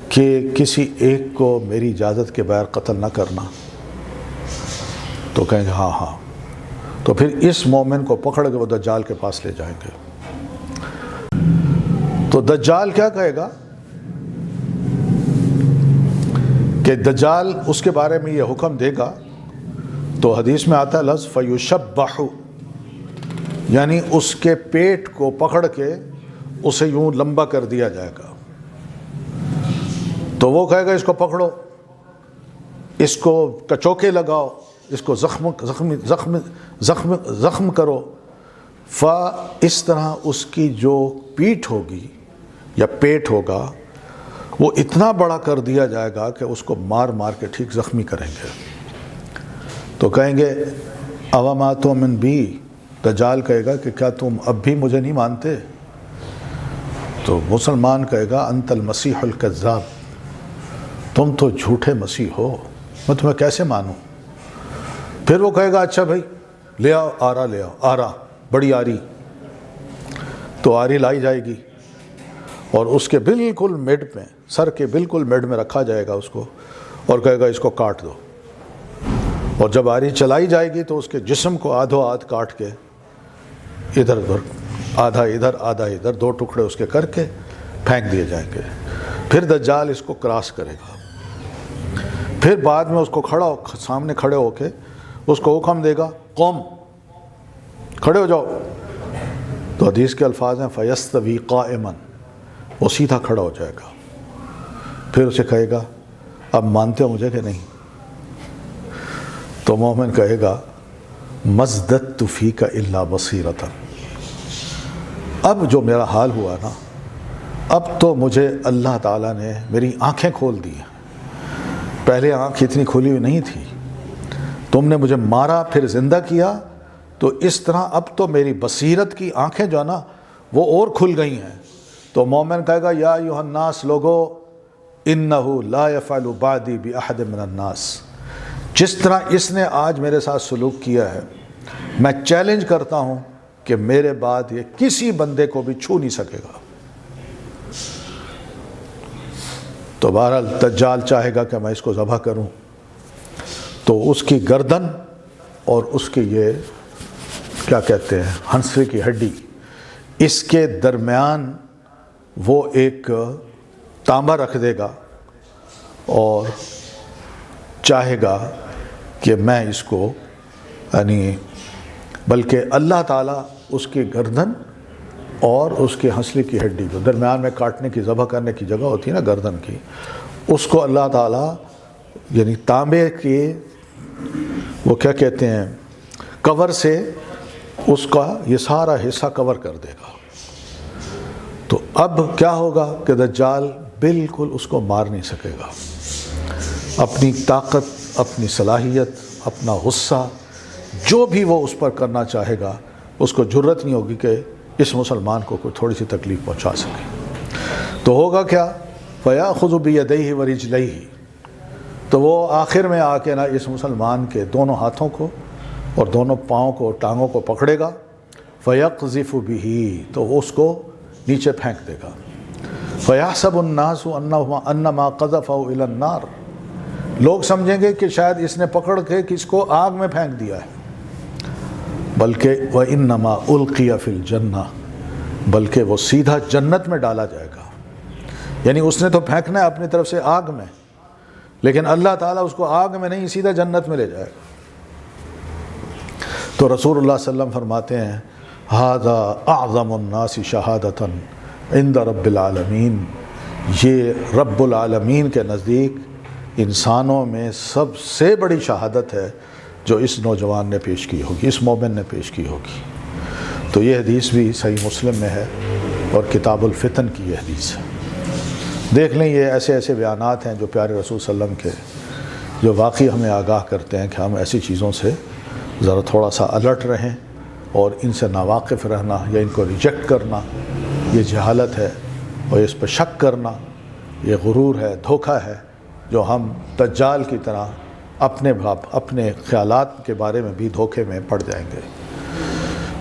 کہ کسی ایک کو میری اجازت کے بغیر قتل نہ کرنا؟ تو کہیں گے ہاں ہاں تو پھر اس مومن کو پکڑ کے وہ دجال کے پاس لے جائیں گے. تو دجال کیا کہے گا کہ دجال اس کے بارے میں یہ حکم دے گا. تو حدیث میں آتا ہے لفظ فیشبح، یعنی اس کے پیٹ کو پکڑ کے اسے یوں لمبا کر دیا جائے گا. تو وہ کہے گا اس کو پکڑو، اس کو کچوکے لگاؤ، اس کو زخم کرو. اس طرح اس کی جو پیٹھ ہوگی یا پیٹ ہوگا وہ اتنا بڑا کر دیا جائے گا کہ اس کو مار مار کے ٹھیک زخمی کریں گے. تو کہیں گے اوما تؤمن بی، دجال کہے گا کہ کیا تم اب بھی مجھے نہیں مانتے؟ تو مسلمان کہے گا انت المسیح الکذاب، تم تو جھوٹے مسیح ہو، میں تمہیں کیسے مانوں؟ پھر وہ کہے گا اچھا بھائی لے آؤ آرا، لے آؤ آرا، بڑی آری. تو آری لائی جائے گی اور اس کے بالکل مڈ میں، سر کے بالکل مڈ میں رکھا جائے گا اس کو، اور کہے گا اس کو کاٹ دو. اور جب آری چلائی جائے گی تو اس کے جسم کو آدھو آدھ کاٹ کے ادھر ادھر، آدھا ادھر آدھا ادھر، دو ٹکڑے اس کے کر کے پھینک دیے جائیں گے. پھر دجال اس کو کراس کرے گا. پھر بعد میں اس کو سامنے کھڑے ہو کے اس کو حکم دے گا قوم، کھڑے ہو جاؤ. تو حدیث کے الفاظ ہیں فیستوی قائما، وہ سیدھا کھڑا ہو جائے گا. پھر اسے کہے گا اب مانتے ہو مجھے کہ نہیں؟ تو مومن کہے گا مزددت فیک الا بصیرۃ، اب جو میرا حال ہوا نا، اب تو مجھے اللہ تعالیٰ نے میری آنکھیں کھول دی ہیں. پہلے آنکھ اتنی کھلی ہوئی نہیں تھی، تم نے مجھے مارا پھر زندہ کیا، تو اس طرح اب تو میری بصیرت کی آنکھیں جو ہے نا وہ اور کھل گئی ہیں. تو مومن کہے گا یا ایھا الناس لوگو انہ لا یفعل بعدی باحد من الناس، جس طرح اس نے آج میرے ساتھ سلوک کیا ہے، میں چیلنج کرتا ہوں کہ میرے بعد یہ کسی بندے کو بھی چھو نہیں سکے گا. تو بہرحال دجال چاہے گا کہ میں اس کو ذبح کروں. تو اس کی گردن اور اس کی یہ کیا کہتے ہیں ہنسے کی ہڈی، اس کے درمیان وہ ایک تانبا رکھ دے گا اور چاہے گا کہ میں اس کو، یعنی بلکہ اللہ تعالیٰ اس کی گردن اور اس کی ہنسلی کی ہڈی جو درمیان میں کاٹنے کی ذبح کرنے کی جگہ ہوتی ہے نا گردن کی، اس کو اللہ تعالیٰ یعنی تانبے کے وہ کیا کہتے ہیں کور سے اس کا یہ سارا حصہ کور کر دے گا. تو اب کیا ہوگا کہ دجال بالکل اس کو مار نہیں سکے گا. اپنی طاقت، اپنی صلاحیت، اپنا غصہ جو بھی وہ اس پر کرنا چاہے گا، اس کو جرت نہیں ہوگی کہ اس مسلمان کو کوئی تھوڑی سی تکلیف پہنچا سکے. تو ہوگا کیا فَيَأْخُذُ بِيَدَيْهِ وَرِجْلَيْهِ، تو وہ آخر میں آ کے نا اس مسلمان کے دونوں ہاتھوں کو اور دونوں پاؤں کو، ٹانگوں کو پکڑے گا. فَيَقْذِفُ بِهِ، تو وہ اس کو نیچے پھینک دے گا. فَيَحْسَبُ النَّاسُ أَنَّمَا قَذَفَهُ إِلَى النَّارِ، لوگ سمجھیں گے کہ شاید اس نے پکڑ کے کس کو آگ میں پھینک دیا ہے، بلکہ وَإِنَّمَا أُلْقِيَ فِي الْجَنَّةِ، بلکہ وہ سیدھا جنت میں ڈالا جائے گا. یعنی اس نے تو پھینکنا ہے اپنی طرف سے آگ میں، لیکن اللہ تعالیٰ اس کو آگ میں نہیں سیدھا جنت میں لے جائے گا. تو رسول اللہ صلی اللہ علیہ وسلم فرماتے ہیں هَذَا أَعْظَمُ النَّاسِ شَهَادَةً عِنْدَ رَبِّ الْعَالَمِينَ، یہ رب العالمین کے نزدیک انسانوں میں سب سے بڑی شہادت ہے جو اس نوجوان نے پیش کی ہوگی، اس مومن نے پیش کی ہوگی. تو یہ حدیث بھی صحیح مسلم میں ہے اور کتاب الفتن کی یہ حدیث ہے. دیکھ لیں یہ ایسے ایسے بیانات ہیں جو پیارے رسول صلی اللہ علیہ وسلم کے، جو واقعی ہمیں آگاہ کرتے ہیں کہ ہم ایسی چیزوں سے ذرا تھوڑا سا الرٹ رہیں، اور ان سے ناواقف رہنا یا ان کو ریجیکٹ کرنا یہ جہالت ہے، اور اس پر شک کرنا یہ غرور ہے، دھوکہ ہے، جو ہم دجال کی طرح اپنے خیالات کے بارے میں بھی دھوکے میں پڑ جائیں گے.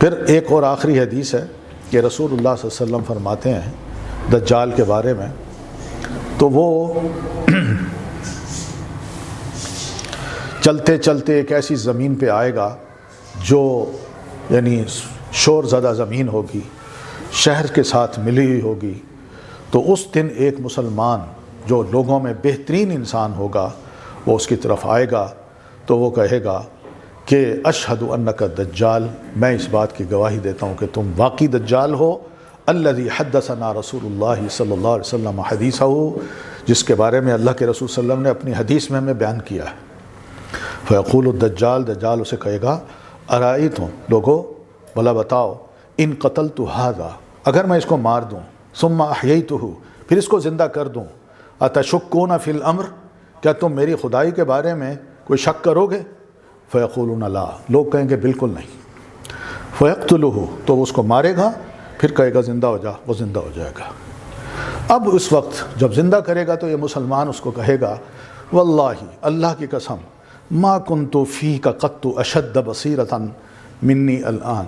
پھر ایک اور آخری حدیث ہے کہ رسول اللہ صلی اللہ علیہ وسلم فرماتے ہیں دجال کے بارے میں، تو وہ چلتے چلتے ایک ایسی زمین پہ آئے گا جو یعنی شور زدہ زمین ہوگی، شہر کے ساتھ ملی ہوئی ہوگی، تو اس دن ایک مسلمان جو لوگوں میں بہترین انسان ہوگا وہ اس کی طرف آئے گا تو وہ کہے گا کہ اشہد انک دجال، میں اس بات کی گواہی دیتا ہوں کہ تم واقعی دجال ہو، الذی حدثنا رسول اللہ صلی اللہ علیہ وسلم حدیثہ، جس کے بارے میں اللہ کے رسول صلی اللہ علیہ وسلم نے اپنی حدیث میں ہمیں بیان کیا ہے۔ فیقول الدجال، دجال اسے کہے گا ارائیتم، لوگو بھلا بتاؤ، ان قتلت ھذا، اگر میں اس کو مار دوں، ثم احییتہ، پھر اس کو زندہ کر دوں، اتشکون فی الامر، کیا تم میری خدائی کے بارے میں کوئی شک کرو گے؟ فیقولون لا، لوگ کہیں گے بالکل نہیں۔ فیقتلہ، تو وہ اس کو مارے گا، پھر کہے گا زندہ ہو جا، وہ زندہ ہو جائے گا۔ اب اس وقت جب زندہ کرے گا تو یہ مسلمان اس کو کہے گا واللہ، اللہ کی قسم، ما کنت فیک قط اشد بصیرۃ منی الآن،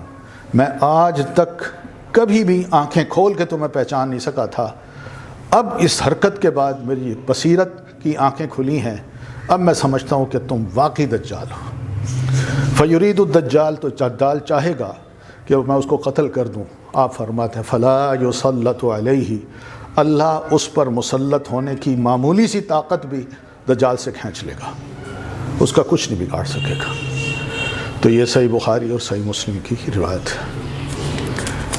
میں آج تک کبھی بھی آنکھیں کھول کے تمہیں پہچان نہیں سکا تھا، اب اس حرکت کے بعد میری بصیرت کی آنکھیں کھلی ہیں، اب میں سمجھتا ہوں کہ تم واقعی دجال ہو۔ فیرید الدجال، تو دجال چاہے گا کہ میں اس کو قتل کر دوں، آپ فرماتے ہیں فلا یسلط علیہ، اللہ اس پر مسلط ہونے کی معمولی سی طاقت بھی دجال سے کھینچ لے گا، اس کا کچھ نہیں بگاڑ سکے گا۔ تو یہ صحیح بخاری اور صحیح مسلم کی روایت ہے۔